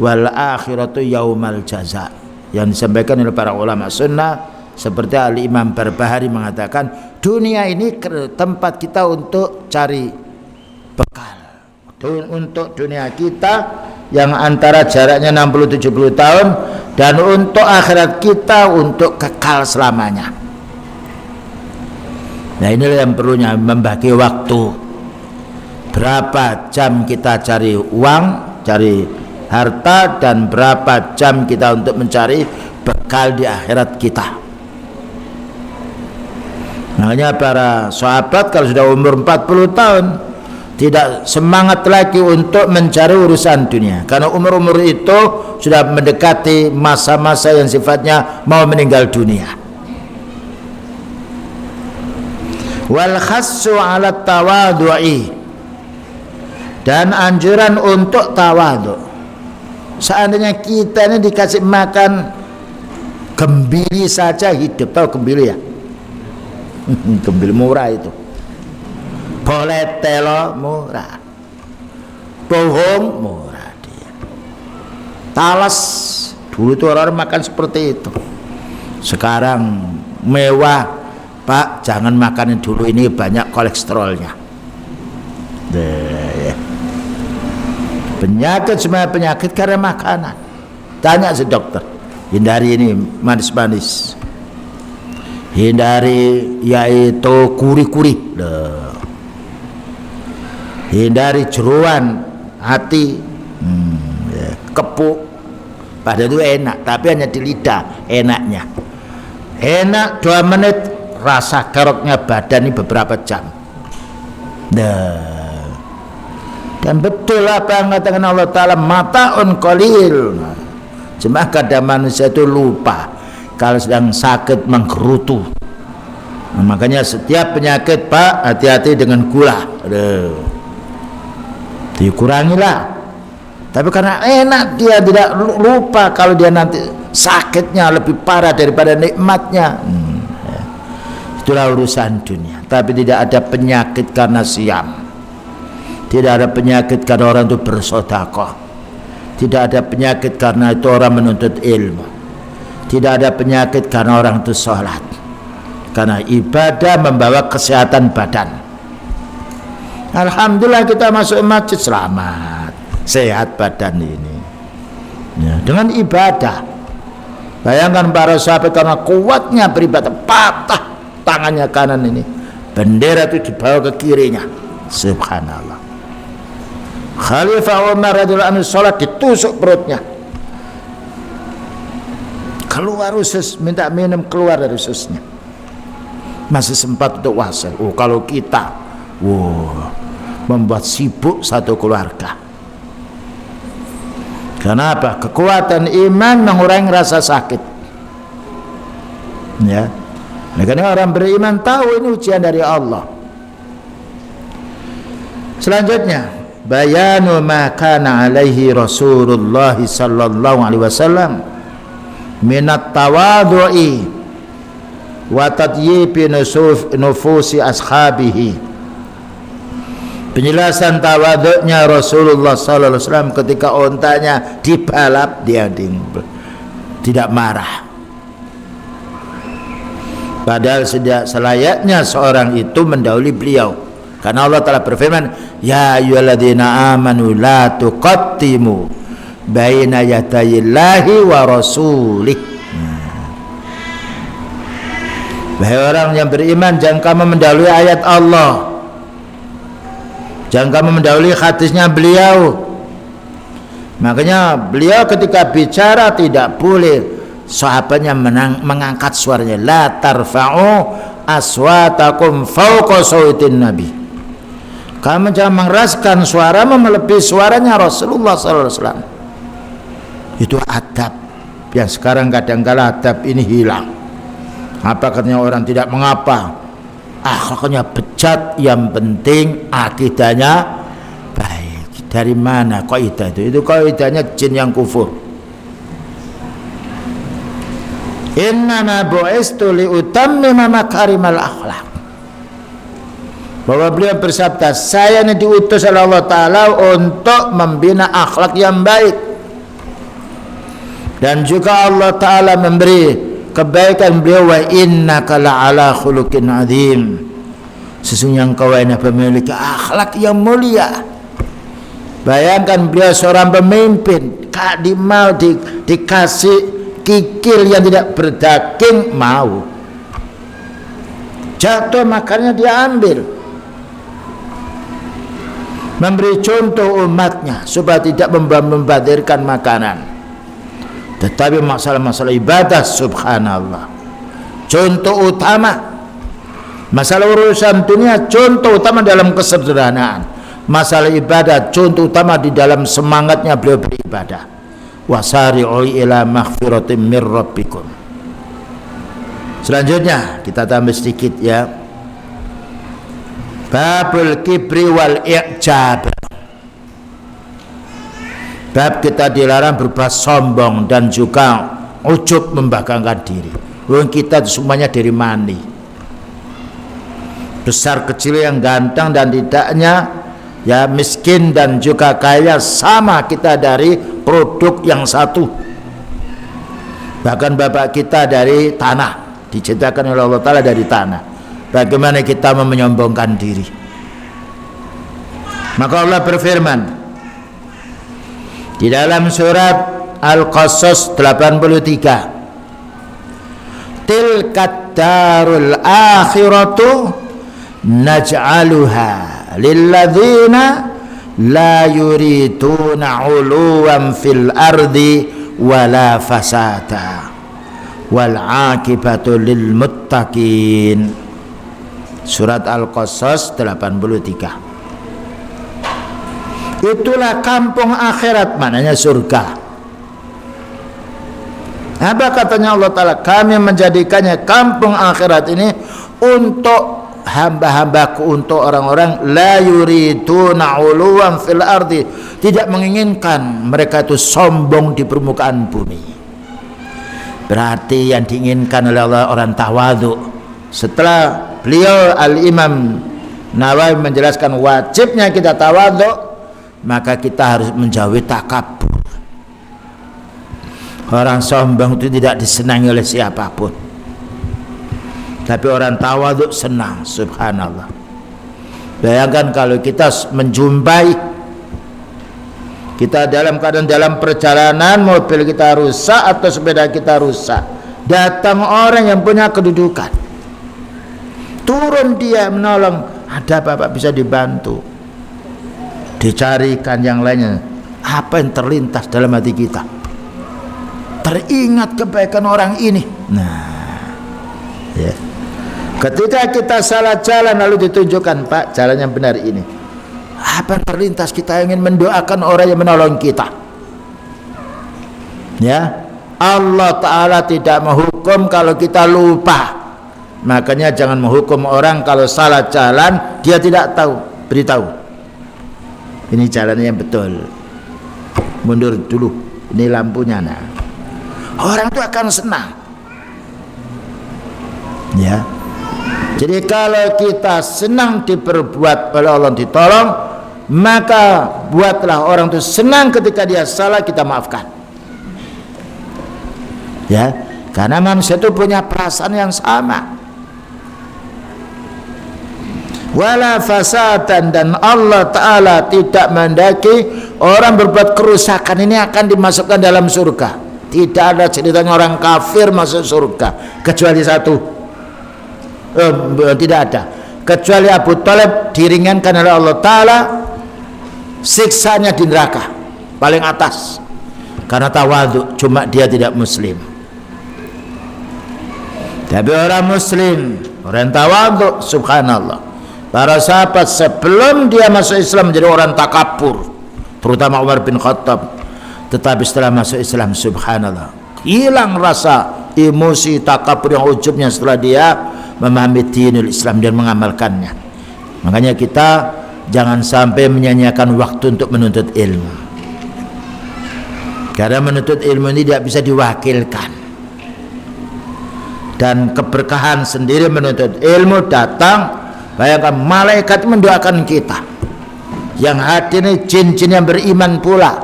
wal akhiratu yaumal jaza. Yang disampaikan oleh para ulama sunnah seperti Al-Imam Barbahari mengatakan, dunia ini tempat kita untuk cari bekal untuk dunia kita yang antara jaraknya 60-70 tahun, dan untuk akhirat kita untuk kekal selamanya. Nah, inilah yang perlunya membagi waktu. Berapa jam kita cari uang, cari harta, dan berapa jam kita untuk mencari bekal di akhirat kita. Makanya para sahabat kalau sudah umur 40 tahun tidak semangat lagi untuk mencari urusan dunia, karena umur-umur itu sudah mendekati masa-masa yang sifatnya mau meninggal dunia. Wal khassu 'ala tawadhu'i, dan anjuran untuk tawadhu. Seandainya kita ini dikasih makan gembili saja hidup, tahu gembili ya? Gembili murah itu, boleh telo murah, bohong murah dia. Talas dulu itu orang makan seperti itu. Sekarang mewah, Pak, jangan makanin dulu, ini banyak kolesterolnya. Penyakit, semua penyakit karena makanan. Tanya si dokter, hindari ini manis-manis, hindari yaitu kuri-kuri, hindari jeruan hati, kepuk. Padahal itu enak, tapi hanya di lidah enaknya. Enak 2 menit, rasa keroknya badan ini beberapa jam. Dan betul apa yang katakan Allah Ta'ala, mata'un qalil. Cuma kadang manusia itu lupa kalau sedang sakit menggerutu. Nah, makanya setiap penyakit, Pak, hati-hati dengan gula. Dikurangilah. Tapi karena enak dia tidak lupa kalau dia nanti sakitnya lebih parah daripada nikmatnya. Itulah urusan dunia. Tapi tidak ada penyakit karena siam. Tidak ada penyakit karena orang itu bersedekah. Tidak ada penyakit karena itu orang menuntut ilmu. Tidak ada penyakit karena orang itu sholat. Karena ibadah membawa kesehatan badan. Alhamdulillah kita masuk masjid selamat, sehat badan ini ya, dengan ibadah. Bayangkan para sahabat karena kuatnya beribadah, patah tangannya kanan ini, bendera itu dibawa ke kirinya. Subhanallah. Khalifah Umar radhiyallahu anhu sholat, ditusuk perutnya, keluar usus, minta minum keluar dari ususnya, masih sempat untuk wasil. Kalau kita membuat sibuk satu keluarga. Kenapa? Kekuatan iman mengurangi rasa sakit. Ya, nah, karena orang beriman tahu ini ujian dari Allah. Selanjutnya, bayanu ma kana alaihi Rasulullah sallallahu alaihi wasallam minat tawadhu'i wa tadyibi nufusi ashabihi. Penjelasan tawadhu'nya Rasulullah sallallahu alaihi wasallam ketika ontanya dibalap, dia tidak marah. Padahal selayaknya seorang itu mendahului beliau. Karena Allah telah berfirman, ya ayyuhalladzina amanu la tuqaddimu baina yadayillahi wa rasulih. Wahai orang yang beriman, jangan kamu mendahului ayat Allah, jangan kamu mendahului hadisnya beliau. Makanya beliau ketika bicara tidak boleh sahabatnya mengangkat suaranya. La tarfa'u aswatakum fawqa sautin nabi. Kamu jangan mengeraskan suara melebihi suaranya Rasulullah SAW. Itu adab yang sekarang kadang-kala adab ini hilang. Apa katanya orang tidak mengapa, akhlaknya bejat, yang penting akidahnya baik. Dari mana kaidah itu? Itu kaidahnya jin yang kufur. Innama bu'istu liutammima makarimal akhlak. Bahwa beliau bersabda, saya ini diutus oleh Allah Ta'ala untuk membina akhlak yang baik. Dan juga Allah Ta'ala memberi kebaikan beliau, wa innaka la'ala khuluqin azim. Sesungguhnya engkau ini memiliki akhlak yang mulia. Bayangkan beliau seorang pemimpin, mau dikasih kikil yang tidak berdaging mau. Jatuh makannya dia ambil. Memberi contoh umatnya supaya tidak membazirkan makanan. Tetapi masalah-masalah ibadah, subhanallah, contoh utama. Masalah urusan dunia contoh utama dalam kesederhanaan. Masalah ibadah contoh utama di dalam semangatnya beliau beribadah. Wasari'u ila maghfiratin mir rabbikum. Selanjutnya kita tambah sedikit ya. Babul kibri wal i'jab. Bab kita dilarang berbuat sombong dan juga ujub, membanggakan diri. Kita semuanya dari mani. Besar kecil, yang ganteng dan tidaknya, ya miskin dan juga kaya, sama kita dari produk yang satu. Bahkan bapak kita dari tanah, diciptakan oleh Allah Ta'ala dari tanah. Bagaimana kita menyombongkan diri? Maka Allah berfirman di dalam surat Al-Qasas 83, tilkat darul akhiratu naj'aluha lilladzina la yuriduna 'uluwan fil ardi wala fasada wal 'aqibatu lil muttaqin. Surat Al-Qasas 83. Itulah kampung akhirat, maknanya surga. Apa katanya Allah Ta'ala? Kami menjadikannya kampung akhirat ini untuk hamba-hambaku, untuk orang-orang la yuriduna 'uluwan fil ardi, tidak menginginkan mereka itu sombong di permukaan bumi. Berarti yang diinginkan oleh Allah orang tawadhu. Setelah beliau Al-Imam Nawawi menjelaskan wajibnya kita tawadhu, maka kita harus menjauhi takabur. Orang sombong itu tidak disenangi oleh siapapun, tapi orang tawadhu senang, subhanallah. Bayangkan kalau kita menjumpai, kita dalam keadaan dalam perjalanan, mobil kita rusak atau sepeda kita rusak, datang orang yang punya kedudukan, turun dia menolong, ada bapak bisa dibantu, dicarikan yang lainnya. Apa yang terlintas dalam hati kita? Teringat kebaikan orang ini. Nah, ya. Ketika kita salah jalan lalu ditunjukkan, Pak, jalan yang benar ini. Apa yang terlintas? Kita ingin mendoakan orang yang menolong kita. Ya, Allah Ta'ala tidak menghukum kalau kita lupa. Makanya jangan menghukum orang kalau salah jalan, dia tidak tahu, beritahu. Ini jalannya yang betul, mundur dulu, ini lampunya. Nah, orang itu akan senang. Ya, jadi kalau kita senang diperbuat oleh Allah, ditolong, maka buatlah orang itu senang ketika dia salah, kita maafkan. Ya, karena manusia itu punya perasaan yang sama. wala fasadan, dan Allah Ta'ala tidak mendaki orang berbuat kerusakan ini akan dimasukkan dalam surga. Tidak ada ceritanya orang kafir masuk surga kecuali satu, tidak ada, kecuali Abu Thalib diringankan oleh Allah Ta'ala siksanya di neraka paling atas karena tawadhu, cuma dia tidak muslim. Tapi orang muslim, orang tawadhu, subhanallah, para sahabat sebelum dia masuk Islam menjadi orang takabur, terutama Umar bin Khattab, tetapi setelah masuk Islam, subhanallah, hilang rasa emosi takabur yang ujubnya setelah dia memahami dinul Islam dan mengamalkannya. Makanya kita jangan sampai menyanyiakan waktu untuk menuntut ilmu, karena menuntut ilmu ini tidak bisa diwakilkan, dan keberkahan sendiri menuntut ilmu datang. Bayangkan malaikat mendoakan kita, yang hadir ini jin-jin yang beriman pula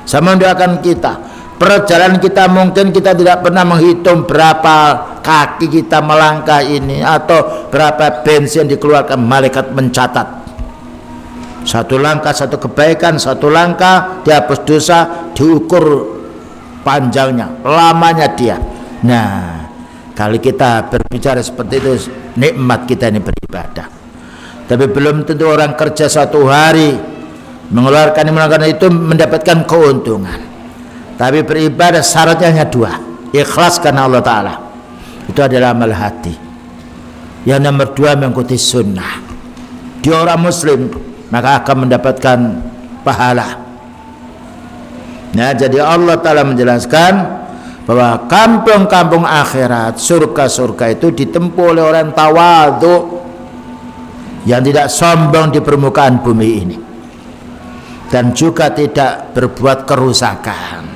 sama mendoakan kita. Perjalanan kita mungkin kita tidak pernah menghitung berapa kaki kita melangkah ini atau berapa bensin dikeluarkan, malaikat mencatat. Satu langkah satu kebaikan, satu langkah dihapus dosa, diukur panjangnya, lamanya dia. Nah, kalau kita berbicara seperti itu, nikmat kita ini beribadah. Tapi belum tentu orang kerja satu hari mengeluarkan itu mendapatkan keuntungan. Tapi beribadah syaratnya hanya dua, ikhlas karena Allah Ta'ala, itu adalah amal hati. Yang nomor dua, mengikuti sunnah. Dia orang muslim, maka akan mendapatkan pahala. Nah, jadi Allah Ta'ala menjelaskan bahwa kampung-kampung akhirat, surga-surga itu ditempuh oleh orang tawadhu yang tidak sombong di permukaan bumi ini, dan juga tidak berbuat kerusakan.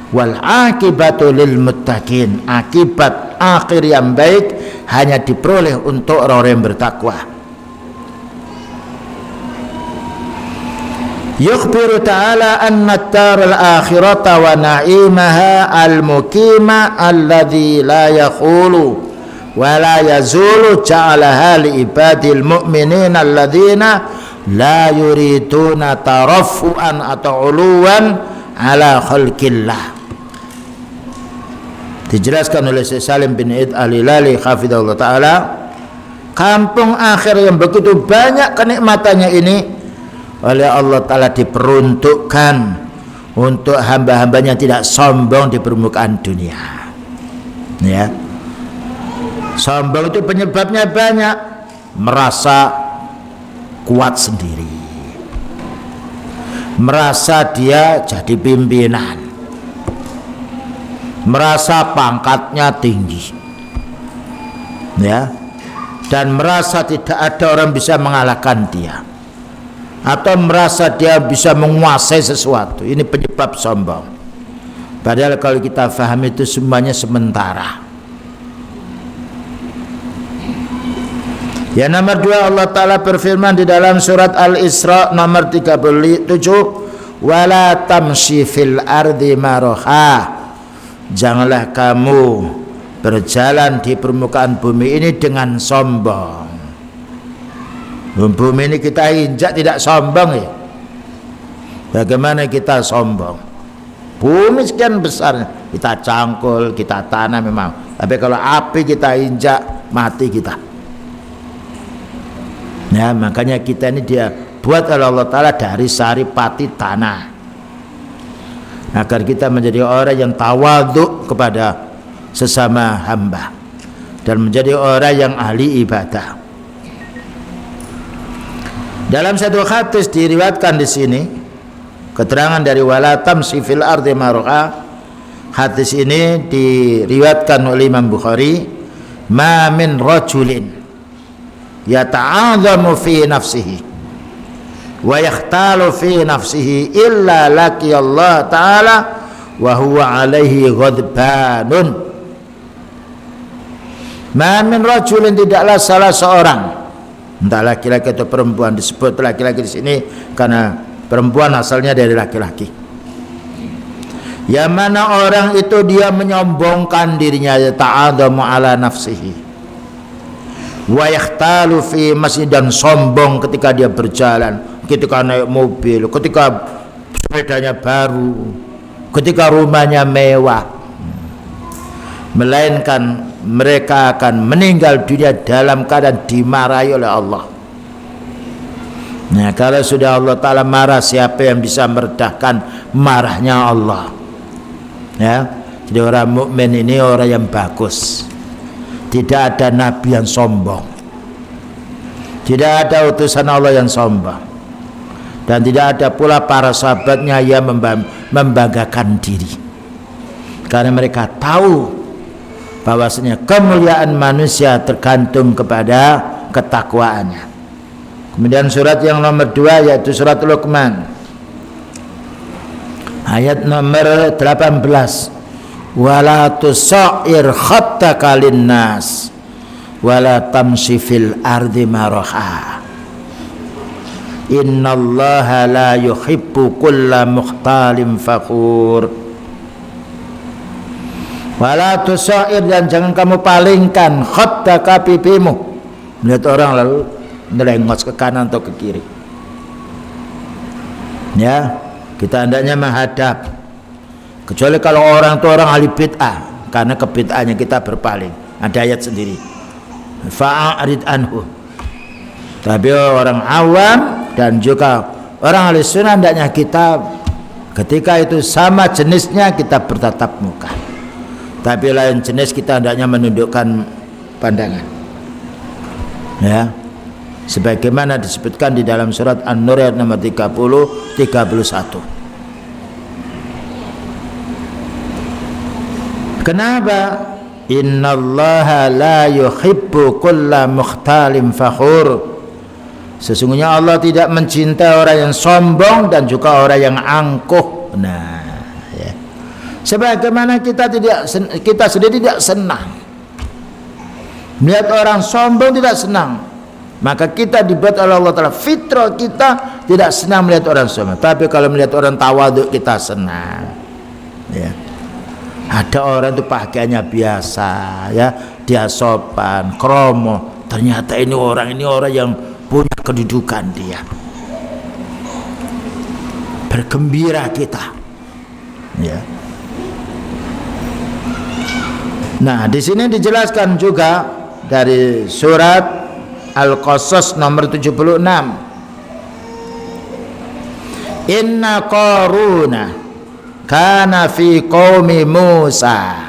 Wal akibatu lil muttaqin, akibat akhir yang baik hanya diperoleh untuk orang yang bertakwa. Yukhbiru ta'ala anna ad-dar al-akhirata wa na'imaha al-muqima alladhi la yakhulu wa la yazulu ja'alaha li ibadil mu'minin alladhina la yuriduna taraffu'an atau uluwan ala khalqillah. Dijelaskan oleh Syekh Salim bin Id al-Hilali hafizahullah ta'ala, kampung akhir yang begitu banyak kenikmatannya ini oleh Allah Ta'ala diperuntukkan untuk hamba-hambanya tidak sombong di permukaan dunia. Ya, sombong itu penyebabnya banyak. Merasa kuat sendiri, merasa dia jadi pimpinan, merasa pangkatnya tinggi, ya, dan merasa tidak ada orang bisa mengalahkan dia, atau merasa dia bisa menguasai sesuatu. Ini penyebab sombong. Padahal kalau kita faham itu semuanya sementara. Yang nomor dua, Allah Ta'ala berfirman di dalam surat Al-Isra nomor 37, wala tamshi fil ardi maraha, janganlah kamu berjalan di permukaan bumi ini dengan sombong. Bumi ini kita injak tidak sombong ya. Bagaimana kita sombong? Bumi sekian besar, kita cangkul, kita tanam memang. Tapi kalau api kita injak, mati kita. Nah, makanya kita ini dia buat oleh Allah Ta'ala dari saripati tanah, agar kita menjadi orang yang tawadhu kepada sesama hamba dan menjadi orang yang ahli ibadah. Dalam satu hadis diriwayatkan di sini keterangan dari wala tamsi fil ardi marha. Hadis ini diriwayatkan oleh Imam Bukhari, ma min rajulin yata'adhamu fi nafsihi wa yakhtalu fi nafsihi illa laki Allah Ta'ala wa huwa alaihi ghadbanun. Ma min rajulin, tidaklah salah seorang, entah laki-laki atau perempuan, disebut laki-laki di sini karena perempuan asalnya dari laki-laki, yang mana orang itu dia menyombongkan dirinya, ta'adhamu ala nafsihi, wa yakhtalu fi masjid, dan sombong ketika dia berjalan, ketika naik mobil, ketika sepedanya baru, ketika rumahnya mewah, melainkan mereka akan meninggal dunia dalam keadaan dimarahi oleh Allah. Nah, kalau sudah Allah Ta'ala marah, siapa yang bisa meredahkan marahnya Allah? Ya, jadi orang mukmin ini orang yang bagus. Tidak ada nabi yang sombong, tidak ada utusan Allah yang sombong, dan tidak ada pula para sahabatnya yang membanggakan diri, karena mereka tahu bahwasanya kemuliaan manusia tergantung kepada ketakwaannya. Kemudian surat yang nomor 2 yaitu surat Luqman ayat nomor 18, wala tusair khattaka linnas wala tamshi fil ardi maraha innallaha la yuhibbu kulla mukhtalin fakhur. Wala tusair, dan jangan kamu palingkan khattaka pipimu, melihat orang lalu nelengos ke kanan atau ke kiri. Ya, kita hendaknya menghadap, kecuali kalau orang itu orang ahli bid'ah, karena kebid'ahnya kita berpaling. Ada ayat sendiri, fa'arid anhu. Tapi orang awam dan juga orang ahli sunnah hendaknya kita ketika itu sama jenisnya kita bertatap muka, tapi lain jenis kita hendaknya menundukkan pandangan. Ya, sebagaimana disebutkan di dalam surat An-Nur ayat nomor 30-31. Kenapa? Innallaha la yuhibbu kulla mukhtalin fakhur. Sesungguhnya Allah tidak mencintai orang yang sombong dan juga orang yang angkuh. Nah, ya. Sebagaimana kita sendiri tidak senang melihat orang sombong, tidak senang, maka kita dibuat oleh Allah Ta'ala, fitrah kita tidak senang melihat orang sombong. Tapi kalau melihat orang tawaduk kita senang. Ya. Ada orang itu pakaiannya biasa, ya, dia sopan, kromo, ternyata ini orang yang punya kedudukan, dia bergembira kita. Ya. Nah, di sini dijelaskan juga dari surat Al-Qasas nomor 76. Inna Qaruna kana fi qaumi Musa.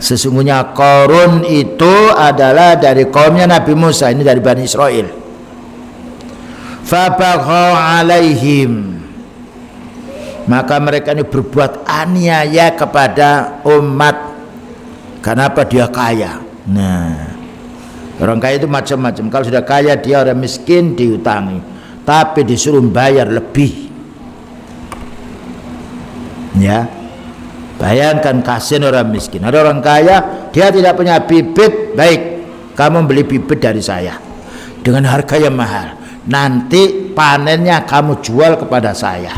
Sesungguhnya Qarun itu adalah dari kaumnya Nabi Musa, ini dari Bani Israel. Fabagha alaihim, maka mereka ini berbuat aniaya kepada umat. Kenapa? Dia kaya. Nah, orang kaya itu macam-macam. Kalau sudah kaya, dia orang miskin diutangi, tapi disuruh bayar lebih. Ya, bayangkan kasihan orang miskin. Ada orang kaya, dia tidak punya bibit, baik, kamu beli bibit dari saya dengan harga yang mahal, nanti panennya kamu jual kepada saya.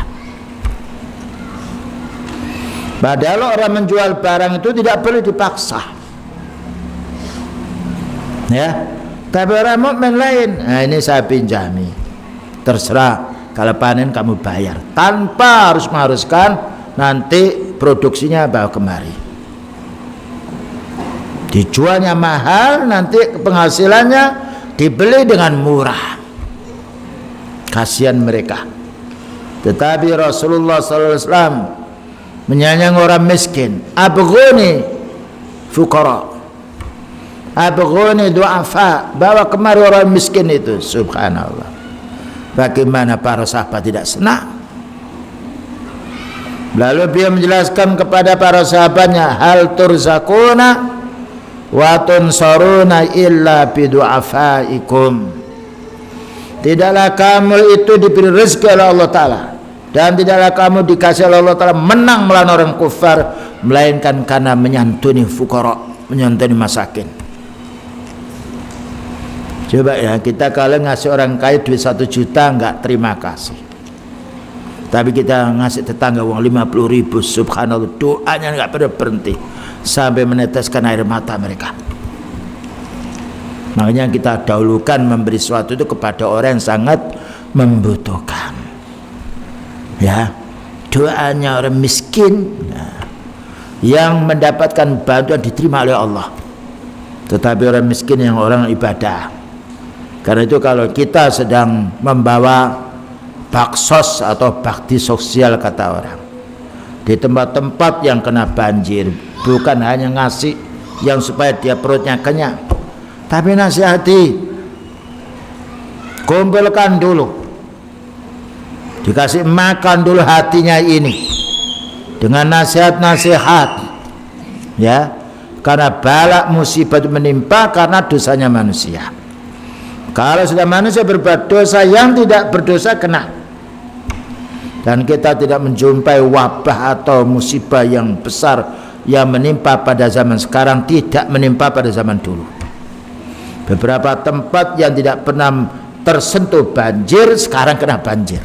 Padahal orang menjual barang itu tidak boleh dipaksa. Ya, tapi orang mukmin lain, nah ini saya pinjami, terserah, kalau panen kamu bayar, tanpa harus mengharuskan nanti produksinya bawa kemari, dijualnya mahal, nanti penghasilannya dibeli dengan murah. Kasihan mereka. Tetapi Rasulullah SAW menyayang orang miskin. Abghuni fuqara, abghuni du'afa, bawa kemari orang miskin itu. Subhanallah, bagaimana para sahabat tidak senang. Lalu dia menjelaskan kepada para sahabatnya, hal turzakuna wa tunsaruna illa bidu'afaikum. Tidaklah kamu itu diberi rezeki oleh Allah Ta'ala, dan tidaklah kamu dikasih oleh Allah Ta'ala menang melawan orang kufar, melainkan karena menyantuni fuqara, menyantuni masakin. Coba ya, kita kalau ngasih orang kaya duit 1 juta enggak terima kasih, tapi kita ngasih tetangga uang 50.000, subhanallah, doanya nggak pernah berhenti sampai meneteskan air mata mereka. Makanya kita dahulukan memberi sesuatu itu kepada orang yang sangat membutuhkan. Ya, doanya orang miskin yang mendapatkan bantuan diterima oleh Allah. Tetapi orang miskin yang orang ibadah. Karena itu kalau kita sedang membawa baksos atau bakti sosial kata orang di tempat-tempat yang kena banjir, bukan hanya ngasih yang supaya dia perutnya kenyang, tapi nasihati, kumpulkan dulu, dikasih makan dulu hatinya ini dengan nasihat-nasihat, ya, karena balak musibah itu menimpa karena dosanya manusia. Kalau sudah manusia berbuat dosa, yang tidak berdosa kena. Dan kita tidak menjumpai wabah atau musibah yang besar yang menimpa pada zaman sekarang tidak menimpa pada zaman dulu. Beberapa tempat yang tidak pernah tersentuh banjir sekarang kena banjir.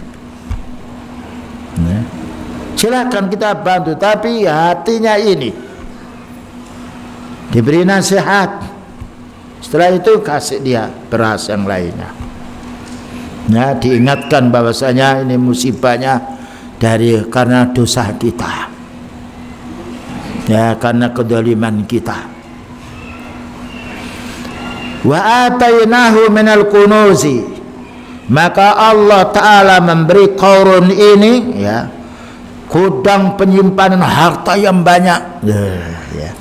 Nah, silakan kita bantu, tapi hatinya ini diberi nasihat. Setelah itu kasih dia beras yang lainnya. Ya, diingatkan bahwasanya ini musibahnya karena dosa kita. Ya, karena kedzaliman kita. Wa atainahu minal kunuzi, maka Allah Ta'ala memberi Qarun ini, ya, gudang penyimpanan harta yang banyak. Ya.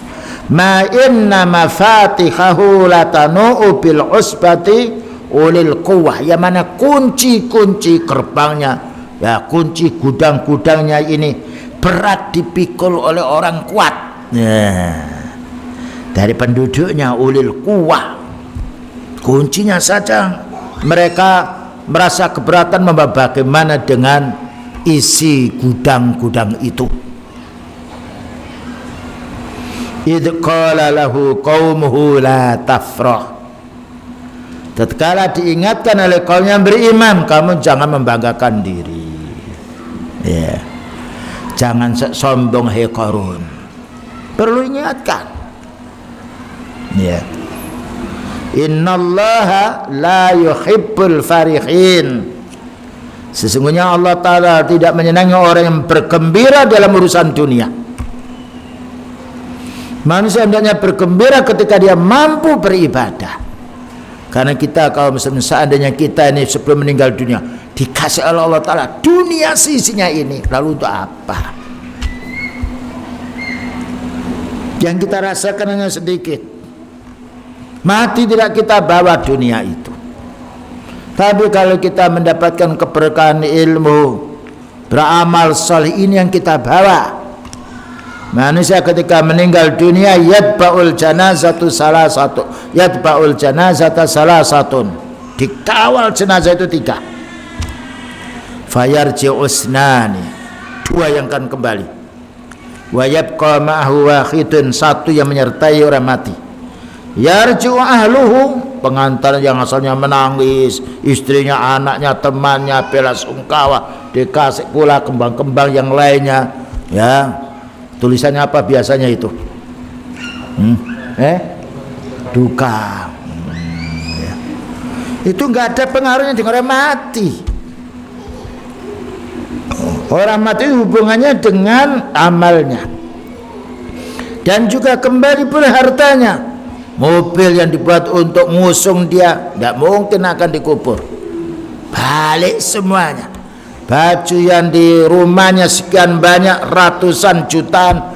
Ma inna mafatihahu latanu bil usbati ulil quwwah, yang mana kunci-kunci gerbangnya, ya, kunci gudang-gudangnya ini berat dipikul oleh orang kuat, ya, dari penduduknya ulil quwwah. Kuncinya saja mereka merasa keberatan, bagaimana dengan isi gudang-gudang itu. Idh qala lahu qaumuhu la tafrah, tatkala diingatkan oleh kaum yang beriman, kamu jangan membanggakan diri, ya, jangan sombong hai Qarun. Perlu ingatkan, ya, innallaha la yuhibbul farihin, sesungguhnya Allah Ta'ala tidak menyenangi orang yang bergembira dalam urusan dunia. Manusia hendaknya bergembira ketika dia mampu beribadah. Karena kita kalau misalnya seandainya kita ini sebelum meninggal dunia dikasih oleh Allah Ta'ala dunia sisinya ini, lalu untuk apa? Yang kita rasakan hanya sedikit. Mati tidak kita bawa dunia itu. Tapi kalau kita mendapatkan keberkahan ilmu, beramal saleh, ini yang kita bawa. Manusia ketika meninggal dunia yatba'ul janazatu salah satu, yatba'ul janazata salah satun, dikawal jenazah itu 3. Fayarji'u usnani, 2 yang akan kembali. Wa yabqa ma'ahu wahidun, 1 yang menyertai orang mati. Yarji'u ahluhu, pengantar yang asalnya menangis, istrinya, anaknya, temannya bela sungkawa, dikasih pula kembang-kembang yang lainnya, ya. Tulisannya apa biasanya itu? Duka. Ya. Itu enggak ada pengaruhnya dengan orang mati. Orang mati hubungannya dengan amalnya. Dan juga kembali pula hartanya. Mobil yang dibuat untuk ngusung dia enggak mungkin akan dikubur. Balik semuanya. Baju yang di rumahnya sekian banyak, ratusan jutaan,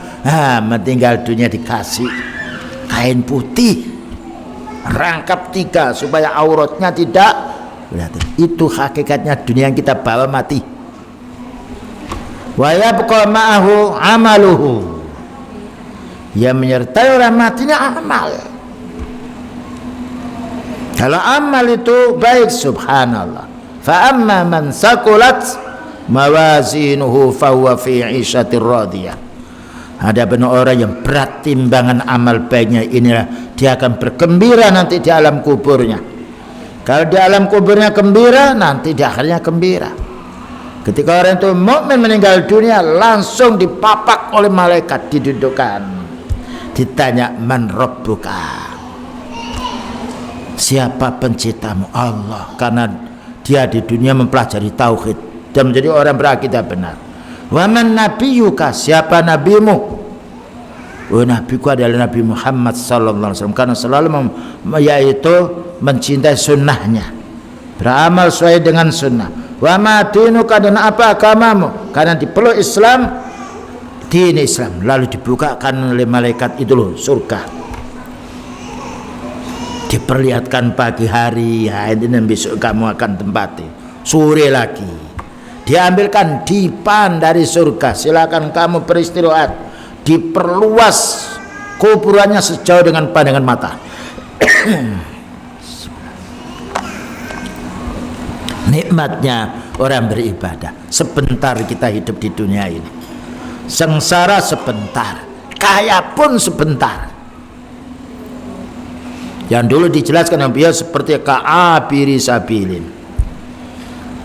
meninggal dunia dikasih kain putih, rangkap 3 supaya auratnya tidak. Itu hakikatnya dunia yang kita bawa mati. Wa yabqa ma'ahu amaluhu, yang menyertai orang matinya amal. Kalau amal itu baik, subhanallah. Fa amma man saqulat mawazinuhu fahuwa fi 'ishatir radiyah. Ada benar orang yang berat timbangan amal baiknya, inilah dia akan bergembira nanti di alam kuburnya. Kalau di alam kuburnya gembira, nanti di akhirnya gembira. Ketika orang itu mukmin meninggal dunia, langsung dipapak oleh malaikat, didudukkan, ditanya man rabbuka. Siapa penciptamu? Allah. Karena dia di dunia mempelajari tauhid dan menjadi orang berakidah benar. Wa man nabiyyuka? Siapa nabimu? Oh, nabiku adalah Nabi Muhammad sallallahu alaihi wasallam, karena selalu yaitu mencintai sunnahnya, beramal sesuai dengan sunnah. Wa ma dinuka? Dan apa agamamu? Karena di peluk Islam, din Islam, lalu dibukakan oleh malaikat itu loh surga, diperlihatkan pagi hari, ya ini besok kamu akan tempati, sore lagi diambilkan dipan dari surga, silakan kamu beristirahat, diperluas kuburannya sejauh dengan pandangan mata. Nikmatnya orang beribadah. Sebentar kita hidup di dunia ini, sengsara sebentar, kaya pun sebentar. Yang dulu dijelaskan Nabi seperti ka'abiri sabilin,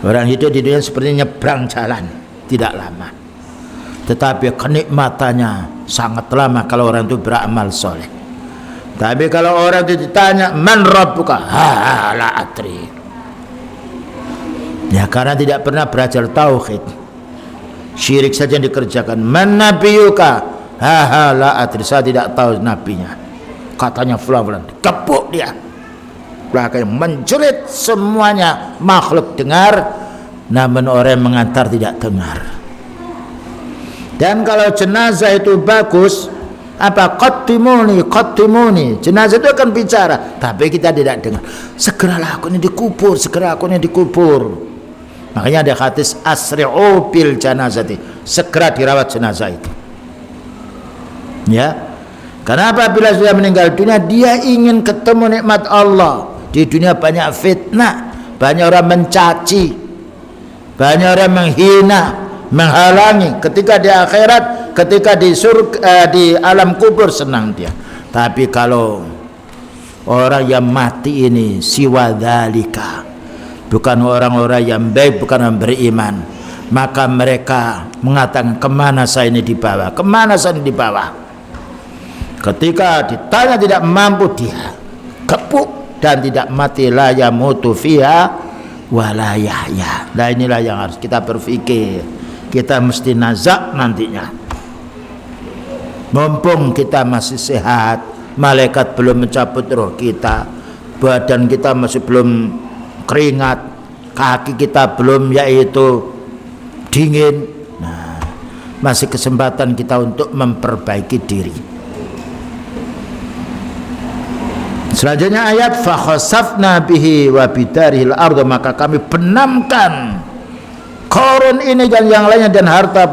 orang hidup di dunia seperti nyebrang jalan, tidak lama, tetapi kenikmatannya sangat lama kalau orang itu beramal soleh. Tapi kalau orang itu ditanya man rabbuka, la adri, ya karena tidak pernah belajar tauhid, syirik saja yang dikerjakan. Man nabiyuka, la adri, saya tidak tahu nabinya. Katanya fulan-fulan, kepuk dia, belakang menjerit semuanya makhluk dengar, namun orang yang mengantar tidak dengar. Dan kalau jenazah itu bagus, apa qaddimuni, jenazah itu akan bicara, tapi kita tidak dengar. Segeralah aku ini dikubur, segera aku ini dikubur. Makanya ada hadis asri'u bil janazati, segera dirawat jenazah itu. Ya. Karena apabila sudah meninggal dunia, dia ingin ketemu nikmat Allah. Di dunia banyak fitnah, banyak orang mencaci, banyak orang menghina, menghalangi. Ketika di akhirat, ketika di surga, di alam kubur senang dia. Tapi kalau orang yang mati ini siwadhalika, bukan orang-orang yang baik, bukan orang beriman, maka mereka mengatakan kemana saya ini dibawa, kemana saya ini dibawa. Ketika ditanya tidak mampu, dia kepuk dan tidak mati, la yamutu fiha wa la yahya. Nah inilah yang harus kita berpikir. Kita mesti nazak nantinya. Mumpung kita masih sehat, malaikat belum mencabut roh kita, badan kita masih belum keringat, kaki kita belum yaitu dingin. Nah, masih kesempatan kita untuk memperbaiki diri. Selanjutnya ayat fa khasafna bihi wa bidarihil ardh, maka kami benamkan Qarun ini dan yang lainnya dan harta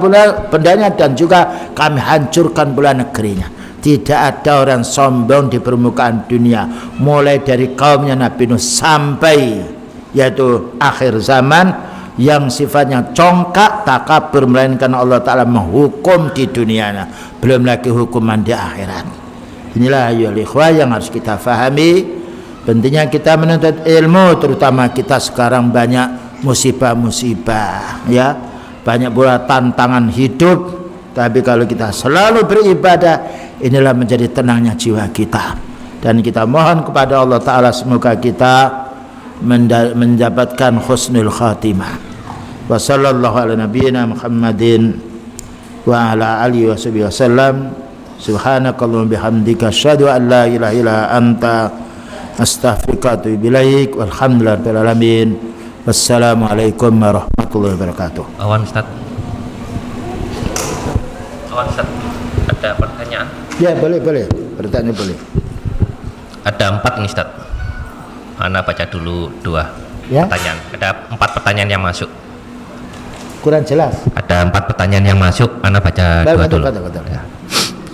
bendanya, dan juga kami hancurkan pula negerinya. Tidak ada orang sombong di permukaan dunia, mulai dari kaumnya Nabi Nuh sampai yaitu akhir zaman, yang sifatnya congkak takabur, melainkan Allah Ta'ala menghukum di dunianya, belum lagi hukuman di akhirat. Inilah ya ikhwah yang harus kita fahami. Pentingnya kita menuntut ilmu, terutama kita sekarang banyak musibah-musibah, ya, banyak pula tantangan hidup. Tapi kalau kita selalu beribadah, inilah menjadi tenangnya jiwa kita. Dan kita mohon kepada Allah Ta'ala semoga kita mendapatkan husnul khatimah. Wa sallallahu ala nabiyyina Muhammadin wa ala alihi wa sahbihi wasallam. Subhanakallahumma bihamdika asyhadu an la ilaha illa anta astaghfiruka wa atubu ilaik. Walhamdulillahirabbil alamin. Wassalamualaikum warahmatullahi wabarakatuh. Awan Ustaz, ada pertanyaan? Ya boleh, pertanyaan boleh. Ada 4 nih Ustaz. Ana baca dulu 2 ya? Pertanyaan. Ada 4 pertanyaan yang masuk. Kurang jelas. Ada 4 pertanyaan yang masuk. Ana baca 2 dulu. Ya.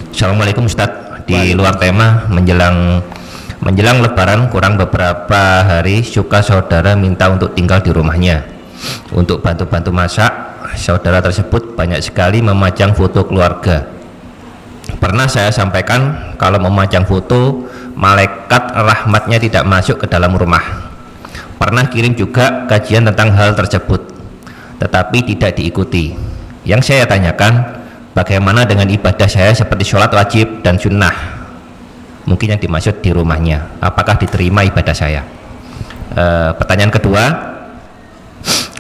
Assalamualaikum Ustaz. Di luar tema, menjelang Lebaran kurang beberapa hari, suka saudara minta untuk tinggal di rumahnya untuk bantu-bantu masak. Saudara tersebut banyak sekali memajang foto keluarga. Pernah saya sampaikan kalau memajang foto, malaikat rahmatnya tidak masuk ke dalam rumah. Pernah kirim juga kajian tentang hal tersebut, tetapi tidak diikuti. Yang saya tanyakan, bagaimana dengan ibadah saya seperti sholat wajib dan sunnah? Mungkin yang dimaksud di rumahnya. Apakah diterima ibadah saya? Pertanyaan kedua,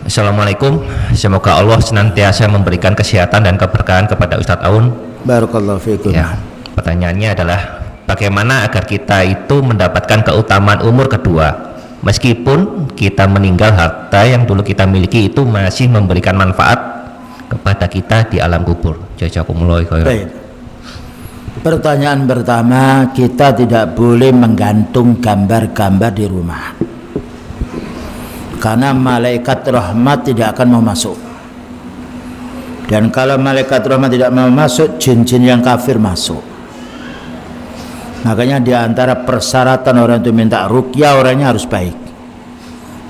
Assalamualaikum, semoga Allah senantiasa memberikan kesehatan dan keberkahan kepada Ustadz Aun. Barakallahu fiikum. Ya, pertanyaannya adalah bagaimana agar kita itu mendapatkan keutamaan umur kedua meskipun kita meninggal, harta yang dulu kita miliki itu masih memberikan manfaat kepada kita di alam kubur. Jazakumullah khairan. Baik. Pertanyaan pertama, kita tidak boleh menggantung gambar-gambar di rumah karena malaikat rahmat tidak akan mau masuk. Dan kalau malaikat rahmat tidak mau masuk, jin-jin yang kafir masuk. Makanya di antara persyaratan orang itu minta ruqyah, orangnya harus baik.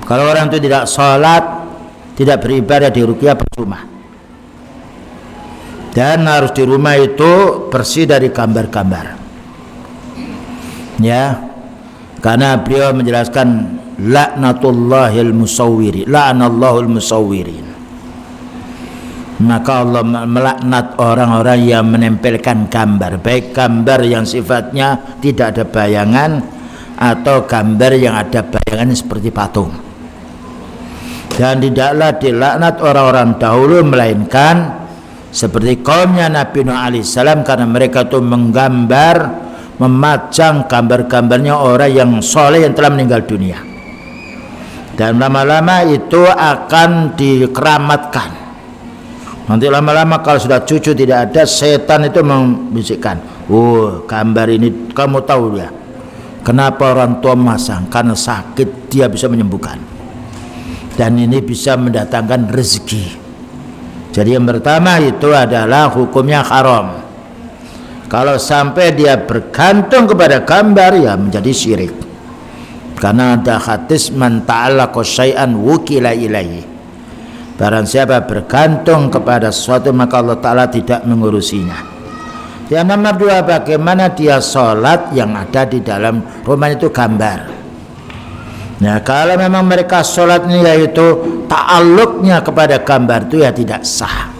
Kalau orang itu tidak sholat, tidak beribadah, di ruqyah percuma. Dan harus di rumah itu bersih dari gambar-gambar. Ya, karena beliau menjelaskan laknatullahil musawwiri, la'anallahul musawwirin. Maka Allah melaknat orang-orang yang menempelkan gambar, baik gambar yang sifatnya tidak ada bayangan atau gambar yang ada bayangan seperti patung. Dan tidaklah dilaknat orang-orang dahulu melainkan seperti kaumnya Nabi Nuh alaihissalam, karena mereka itu menggambar, memajang gambar-gambarnya orang yang soleh yang telah meninggal dunia. Dan lama-lama itu akan dikeramatkan. Nanti lama-lama kalau sudah cucu tidak ada, setan itu membisikkan, oh gambar ini kamu tahu ya kenapa orang tua masang, karena sakit dia bisa menyembuhkan, dan ini bisa mendatangkan rezeki. Jadi yang pertama itu adalah hukumnya haram. Kalau sampai dia bergantung kepada gambar, ya menjadi syirik. Karena ada hadis man ta'allaqa syai'an wukila ilaihi. Barang siapa bergantung kepada sesuatu maka Allah Ta'ala tidak mengurusinya. Yang nomor dua, bagaimana dia sholat yang ada di dalam rumah itu gambar. Nah, kalau memang mereka sholatnya yaitu ta'alluqnya kepada gambar, itu ya tidak sah.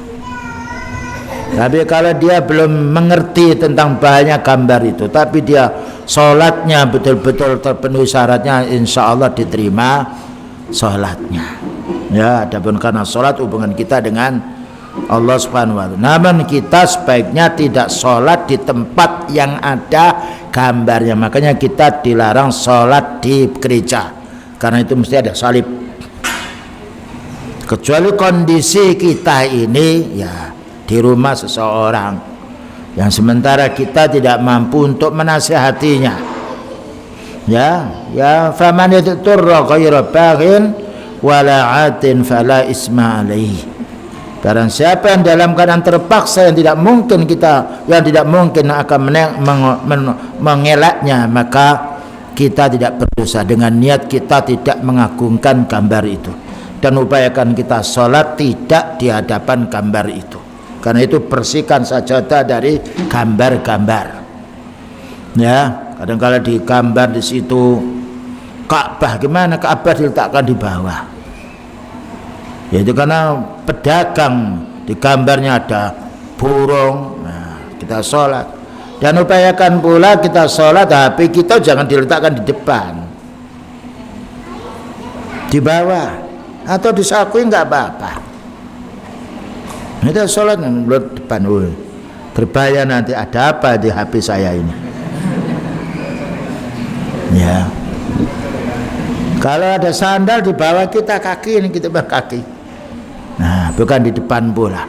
Tapi kalau dia belum mengerti tentang bahaya gambar itu, tapi dia sholatnya betul-betul terpenuhi syaratnya, insya Allah diterima sholatnya. Ya, adapun karena sholat hubungan kita dengan Allah Subhanahu wa Ta'ala. Namun kita sebaiknya tidak sholat di tempat yang ada gambarnya. Makanya kita dilarang sholat di gereja, karena itu mesti ada salib. Kecuali kondisi kita ini ya di rumah seseorang yang sementara kita tidak mampu untuk menasihatinya. Ya faman yaturra ghayra baghin wala atin fala isma alaihi. Barang siapa yang dalam keadaan terpaksa yang tidak mungkin akan mengelaknya, maka kita tidak berdosa dengan niat kita tidak mengagungkan gambar itu, dan upayakan kita sholat tidak di hadapan gambar itu, karena itu bersihkan sajadah dari gambar-gambar. Ya, kadang-kala di gambar di situ Ka'bah, gimana Ka'bah diletakkan di bawah? Yaitu karena pedagang di gambarnya ada burung. Nah, kita sholat dan upayakan pula kita sholat, tapi kita jangan diletakkan di depan, di bawah atau disakui nggak apa-apa. Kita sholat di depan, berbahaya nanti ada apa di HP saya ini. Ya, kalau ada sandal di bawah kita, kaki ini kita berkaki. Nah, bukan di depan pula.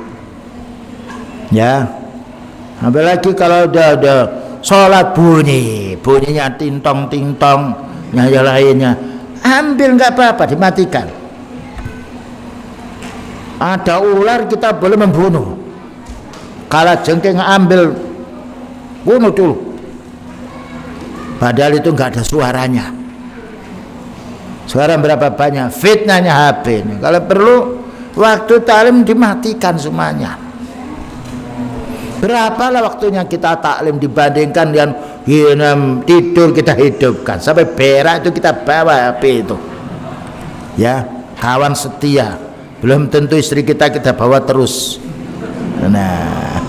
Ya, apalagi kalau udah sholat bunyinya tintong yang lainnya, ambil nggak apa-apa, dimatikan. Ada ular kita boleh membunuh, kala jengking ambil, bunuh dulu, padahal itu nggak ada suaranya. Suara berapa banyak, fitnahnya HP ini. Kalau perlu waktu taklim dimatikan semuanya. Berapalah waktunya kita taklim dibandingkan dengan tidur kita hidupkan, sampai berak itu kita bawa HP itu. Ya, kawan setia, belum tentu istri kita bawa terus. Nah,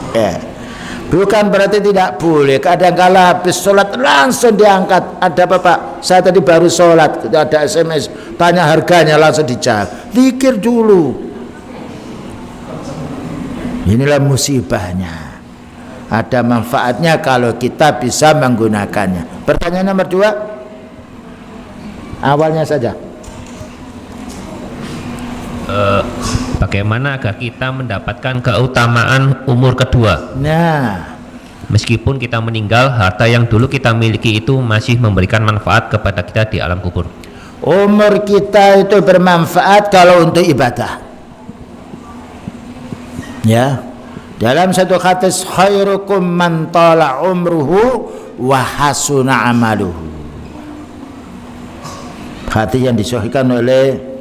Bukan berarti tidak boleh. Kadang-kala habis sholat langsung diangkat. Ada apa Pak? Saya tadi baru sholat. Ada SMS. Tanya harganya langsung dijawab. Zikir dulu. Inilah musibahnya. Ada manfaatnya kalau kita bisa menggunakannya. Pertanyaan nomor 2. Awalnya saja. Bagaimana agar kita mendapatkan keutamaan umur kedua? Nah, meskipun kita meninggal, harta yang dulu kita miliki itu masih memberikan manfaat kepada kita di alam kubur. Umur kita itu bermanfaat kalau untuk ibadah. Ya, dalam satu hadis, khairukum man tala umruhu wa hasuna amaluhu. Hadis yang disahihkan oleh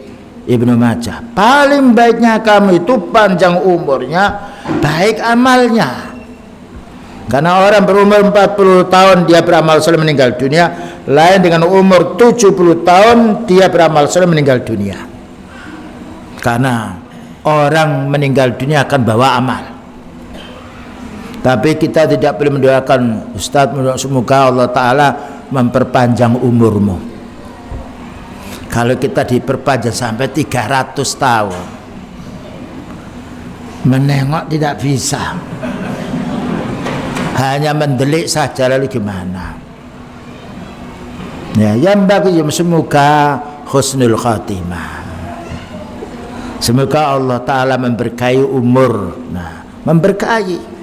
Ibnu Majah. Paling baiknya kamu itu panjang umurnya, baik amalnya. Karena orang berumur 40 tahun dia beramal soleh meninggal dunia, lain dengan umur 70 tahun dia beramal soleh meninggal dunia. Karena orang meninggal dunia akan bawa amal. Tapi kita tidak boleh mendoakan, Ustaz, semoga Allah Ta'ala memperpanjang umurmu. Kalau kita diperpanjang sampai 300 tahun, menengok tidak bisa, hanya mendelik saja, lalu gimana? Ya, yang bagus semoga husnul khatimah. Semoga Allah Ta'ala memberkahi umur. Nah, memberkahi.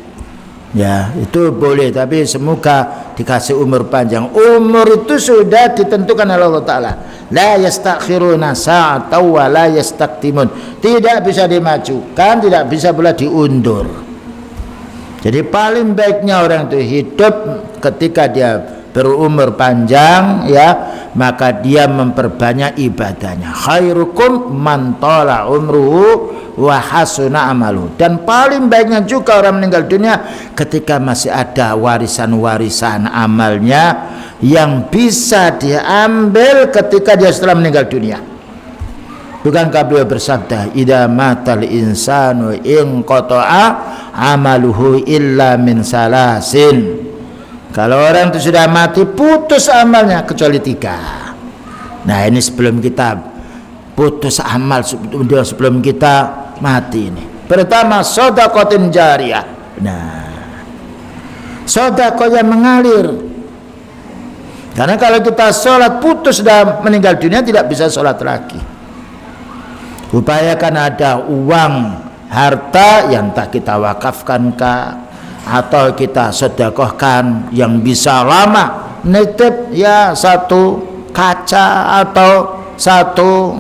Ya, itu boleh, tapi semoga dikasih umur panjang. Umur itu sudah ditentukan oleh Allah Ta'ala. La yastakhiruna sa'atan wa la yastaqdimun. Tidak bisa dimajukan, tidak bisa pula diundur. Jadi paling baiknya orang itu hidup ketika dia berumur panjang, ya, maka dia memperbanyak ibadahnya. Khairukum man tala umruhu wa hasuna amalu. Dan paling baiknya juga orang meninggal dunia ketika masih ada warisan-warisan amalnya yang bisa diambil ketika dia setelah meninggal dunia. Bukankah beliau bersabda, idza matal insanu in qata'a amaluhu illa min salasin. Kalau orang itu sudah mati, putus amalnya kecuali 3. Nah, ini sebelum kita putus amal, sebelum kita mati ini. Pertama, shadaqatin jariyah. Nah, sedekah yang mengalir. Karena kalau kita sholat putus dan meninggal dunia, tidak bisa sholat lagi. Upayakan ada uang, harta yang tak kita wakafkan kah, atau kita sedekahkan yang bisa lama, nitip ya satu kaca atau satu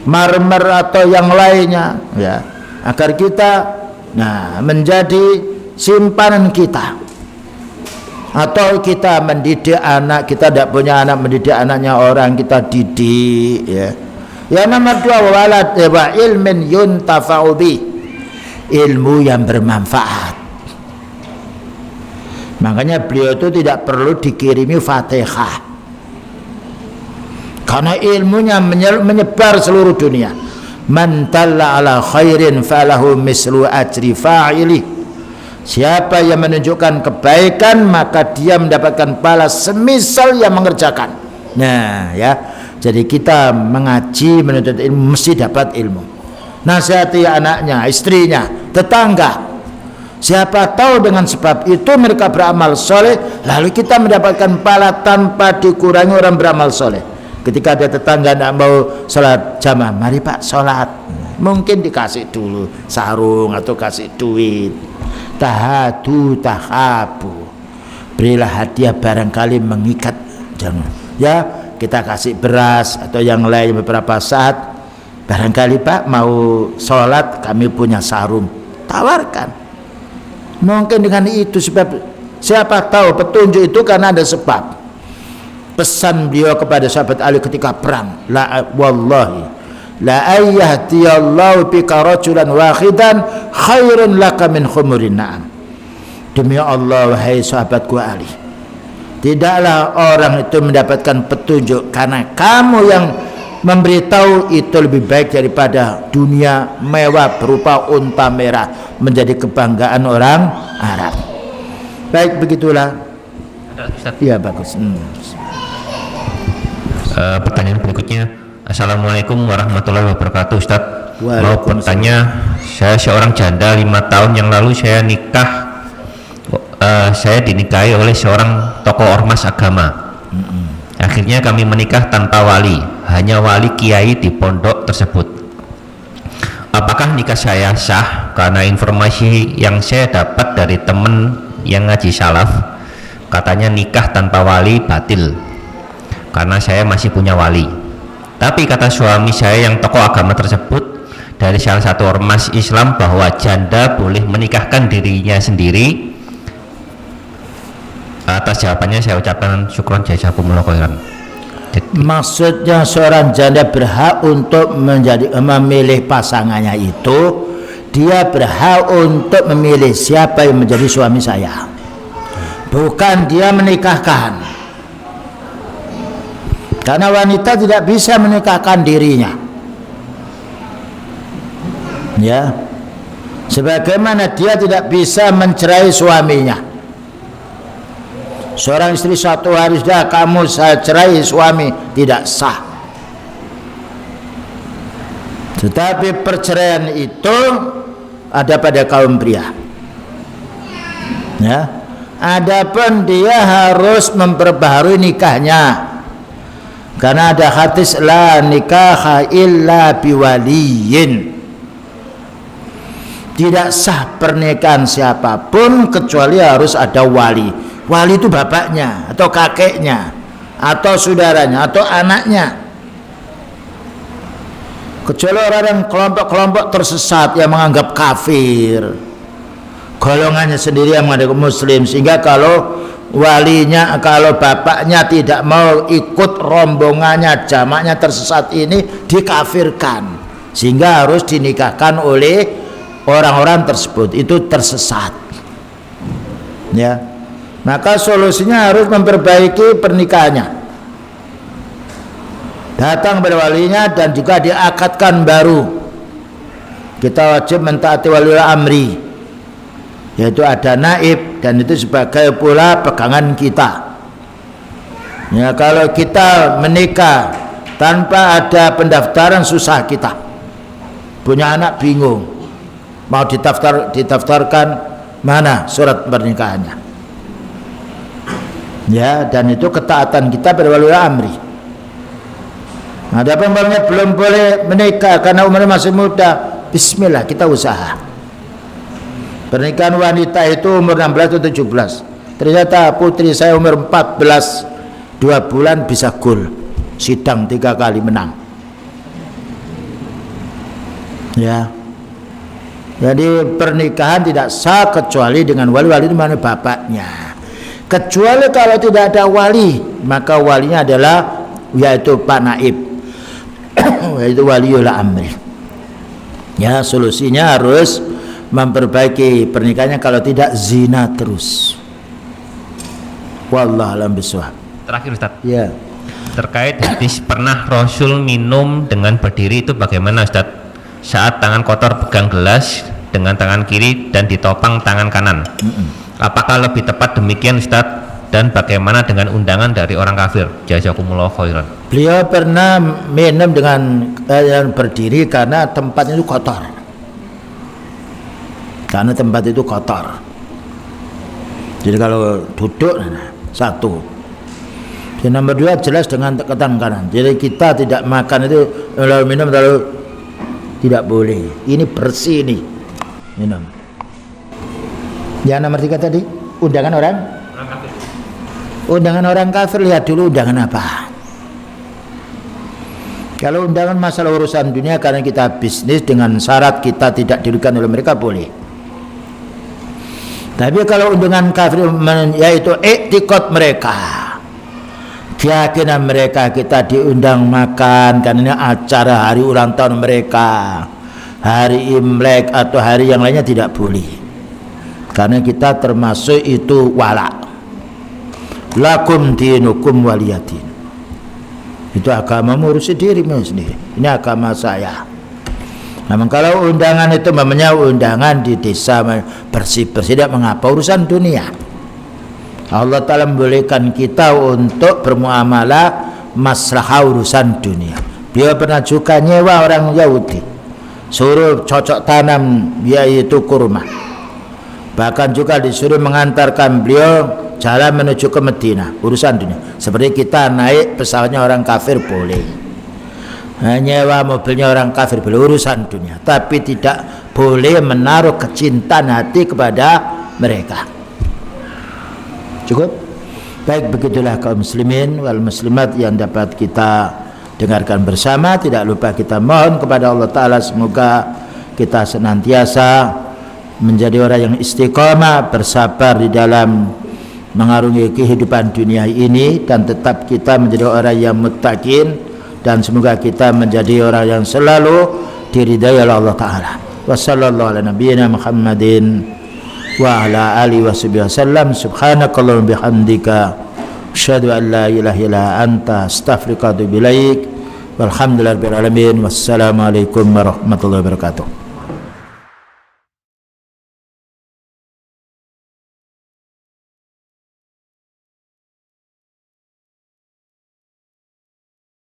marmer atau yang lainnya, ya, agar kita menjadi simpanan kita. Atau kita mendidik anak, kita tidak punya anak, mendidik anaknya orang, kita didik, ya. Yang nomor 2, walad wa ilmin yuntafa'u bi, ilmu yang bermanfaat. Makanya beliau itu tidak perlu dikirimi Fatihah, karena ilmunya menyebar seluruh dunia. Man talla ala khairin falahu mislu ajri fa'ili. Siapa yang menunjukkan kebaikan, maka dia mendapatkan pahala semisal yang mengerjakan. Nah, ya, jadi kita mengaji, menuntut ilmu, mesti dapat ilmu. Nasihati anaknya, istrinya, tetangga. Siapa tahu dengan sebab itu mereka beramal soleh, lalu kita mendapatkan pahala tanpa dikurangi orang beramal soleh. Ketika ada tetangga tidak mau sholat jamaah, mari Pak sholat, mungkin dikasih dulu sarung atau kasih duit. Tahadu tahabu, berilah hadiah barangkali mengikat. Jangan, ya, kita kasih beras atau yang lain beberapa saat. Barangkali Pak mau sholat, kami punya sarung, tawarkan. Mungkin dengan itu, sebab siapa tahu petunjuk itu karena ada sebab. Pesan beliau kepada sahabat Ali ketika perang, la wallahi la ayyahdiyallahu bika rajulan wahidan khairun laka min khumurin na'am. Demi Allah wahai sahabatku Ali, tidaklah orang itu mendapatkan petunjuk karena kamu yang memberitahu, itu lebih baik daripada dunia mewah berupa unta merah, menjadi kebanggaan orang Arab. Baik, begitulah. Iya, bagus. Pertanyaan berikutnya, Assalamualaikum warahmatullahi wabarakatuh, Ustaz. Mau bertanya, saya seorang janda 5 tahun yang lalu saya dinikahi oleh seorang tokoh ormas agama. Akhirnya kami menikah tanpa wali, hanya wali kiai di pondok tersebut. Apakah nikah saya sah? Karena informasi yang saya dapat dari teman yang ngaji salaf, katanya nikah tanpa wali batil karena saya masih punya wali. Tapi kata suami saya yang tokoh agama tersebut dari salah satu ormas Islam bahwa janda boleh menikahkan dirinya sendiri. Atas jawabannya saya ucapkan syukron jazakumullah khairan. Maksudnya seorang janda berhak untuk memilih pasangannya itu, dia berhak untuk memilih siapa yang menjadi suami saya, bukan dia menikahkan. Karena wanita tidak bisa menikahkan dirinya, ya, sebagaimana dia tidak bisa mencerai suaminya. Seorang istri satu hari sudah kamu saya cerai suami, tidak sah. Tetapi perceraian itu ada pada kaum pria, ya. Adapun dia harus memperbaharui nikahnya, karena ada hadis la nikaha illa biwaliyin. Tidak sah pernikahan siapapun kecuali harus ada wali. Wali itu bapaknya atau kakeknya atau saudaranya atau anaknya. Kecuali orang yang kelompok-kelompok tersesat yang menganggap kafir, golongannya sendiri yang menganggap muslim, sehingga kalau walinya, kalau bapaknya tidak mau ikut rombongannya, jamaknya tersesat ini, dikafirkan, sehingga harus dinikahkan oleh orang-orang tersebut. Itu tersesat, ya. Maka solusinya harus memperbaiki pernikahannya, datang kepada walinya dan juga diakadkan baru. Kita wajib mentaati waliul amri, yaitu ada naib, dan itu sebagai pula pegangan kita. Ya, kalau kita menikah tanpa ada pendaftaran susah kita. Punya anak bingung, mau didaftarkan mana surat pernikahannya. Ya, dan itu ketaatan kita pada waliul amri. Ada pembawanya belum boleh menikah karena umurnya masih muda, bismillah kita usaha. Pernikahan wanita itu umur 16 atau 17. Ternyata putri saya umur 14 2 bulan bisa gol, sidang 3 kali menang. Ya. Jadi pernikahan tidak sah kecuali dengan wali. Wali itu mana bapaknya. Kecuali kalau tidak ada wali, maka walinya adalah yaitu Pak Naib, yaitu waliul amri. Ya, solusinya harus memperbaiki pernikahannya, kalau tidak zina terus. Wallahu a'lam bishawab. Terakhir Ustaz. Ya. Terkait hadis pernah Rasul minum dengan berdiri itu bagaimana Ustaz? Saat tangan kotor pegang gelas dengan tangan kiri dan ditopang tangan kanan. Apakah lebih tepat demikian Ustaz? Dan bagaimana dengan undangan dari orang kafir? Jazakumullah khairan. Beliau pernah minum dengan berdiri karena tempatnya itu kotor. Karena tempat itu kotor. Jadi kalau duduk, satu. Yang nomor 2 jelas dengan tangan kanan. Jadi kita tidak makan itu lalu minum lalu tidak boleh. Ini bersih nih minum. Yang nomor 3 tadi undangan orang kafir. Undangan orang kafir, lihat dulu undangan apa. Kalau undangan masalah urusan dunia karena kita bisnis dengan syarat kita tidak dirugikan oleh mereka, boleh. Tapi kalau undangan kafir yaitu iktikad mereka, keyakinan mereka, kita diundang makan karena ini acara hari ulang tahun mereka, hari Imlek atau hari yang lainnya, tidak boleh. Karena kita termasuk itu wala. Lakum dinukum waliyadin. Itu agamamu, urusi dirimu sendiri. Ini agama saya. Namun kalau undangan itu namanya undangan di desa bersih-bersih, tidak mengapa, urusan dunia. Allah Ta'ala membolehkan kita untuk bermuamalah masalah urusan dunia. Dia pernah juga nyewa orang Yahudi, suruh cocok tanam yaitu kurma. Bahkan juga disuruh mengantarkan beliau jalan menuju ke Medina, urusan dunia. Seperti kita naik pesawatnya orang kafir boleh, nyewa mobilnya orang kafir boleh, urusan dunia. Tapi tidak boleh menaruh kecintaan hati kepada mereka. Cukup? Baik, begitulah kaum muslimin wal muslimat yang dapat kita dengarkan bersama. Tidak lupa kita mohon kepada Allah Ta'ala semoga kita senantiasa menjadi orang yang istiqamah, bersabar di dalam mengarungi kehidupan dunia ini, dan tetap kita menjadi orang yang muttaqin, dan semoga kita menjadi orang yang selalu diridai oleh Allah Ta'ala. Wassallallahu ala nabiyyina Muhammadin wa ala alihi wasallam. Subhanakallahumma bihamdika asyhadu an la ilaha illa anta astaghfiruka wa atubu ilaik. Walhamdulillahirabbil alamin. Wassalamualaikum warahmatullahi wabarakatuh.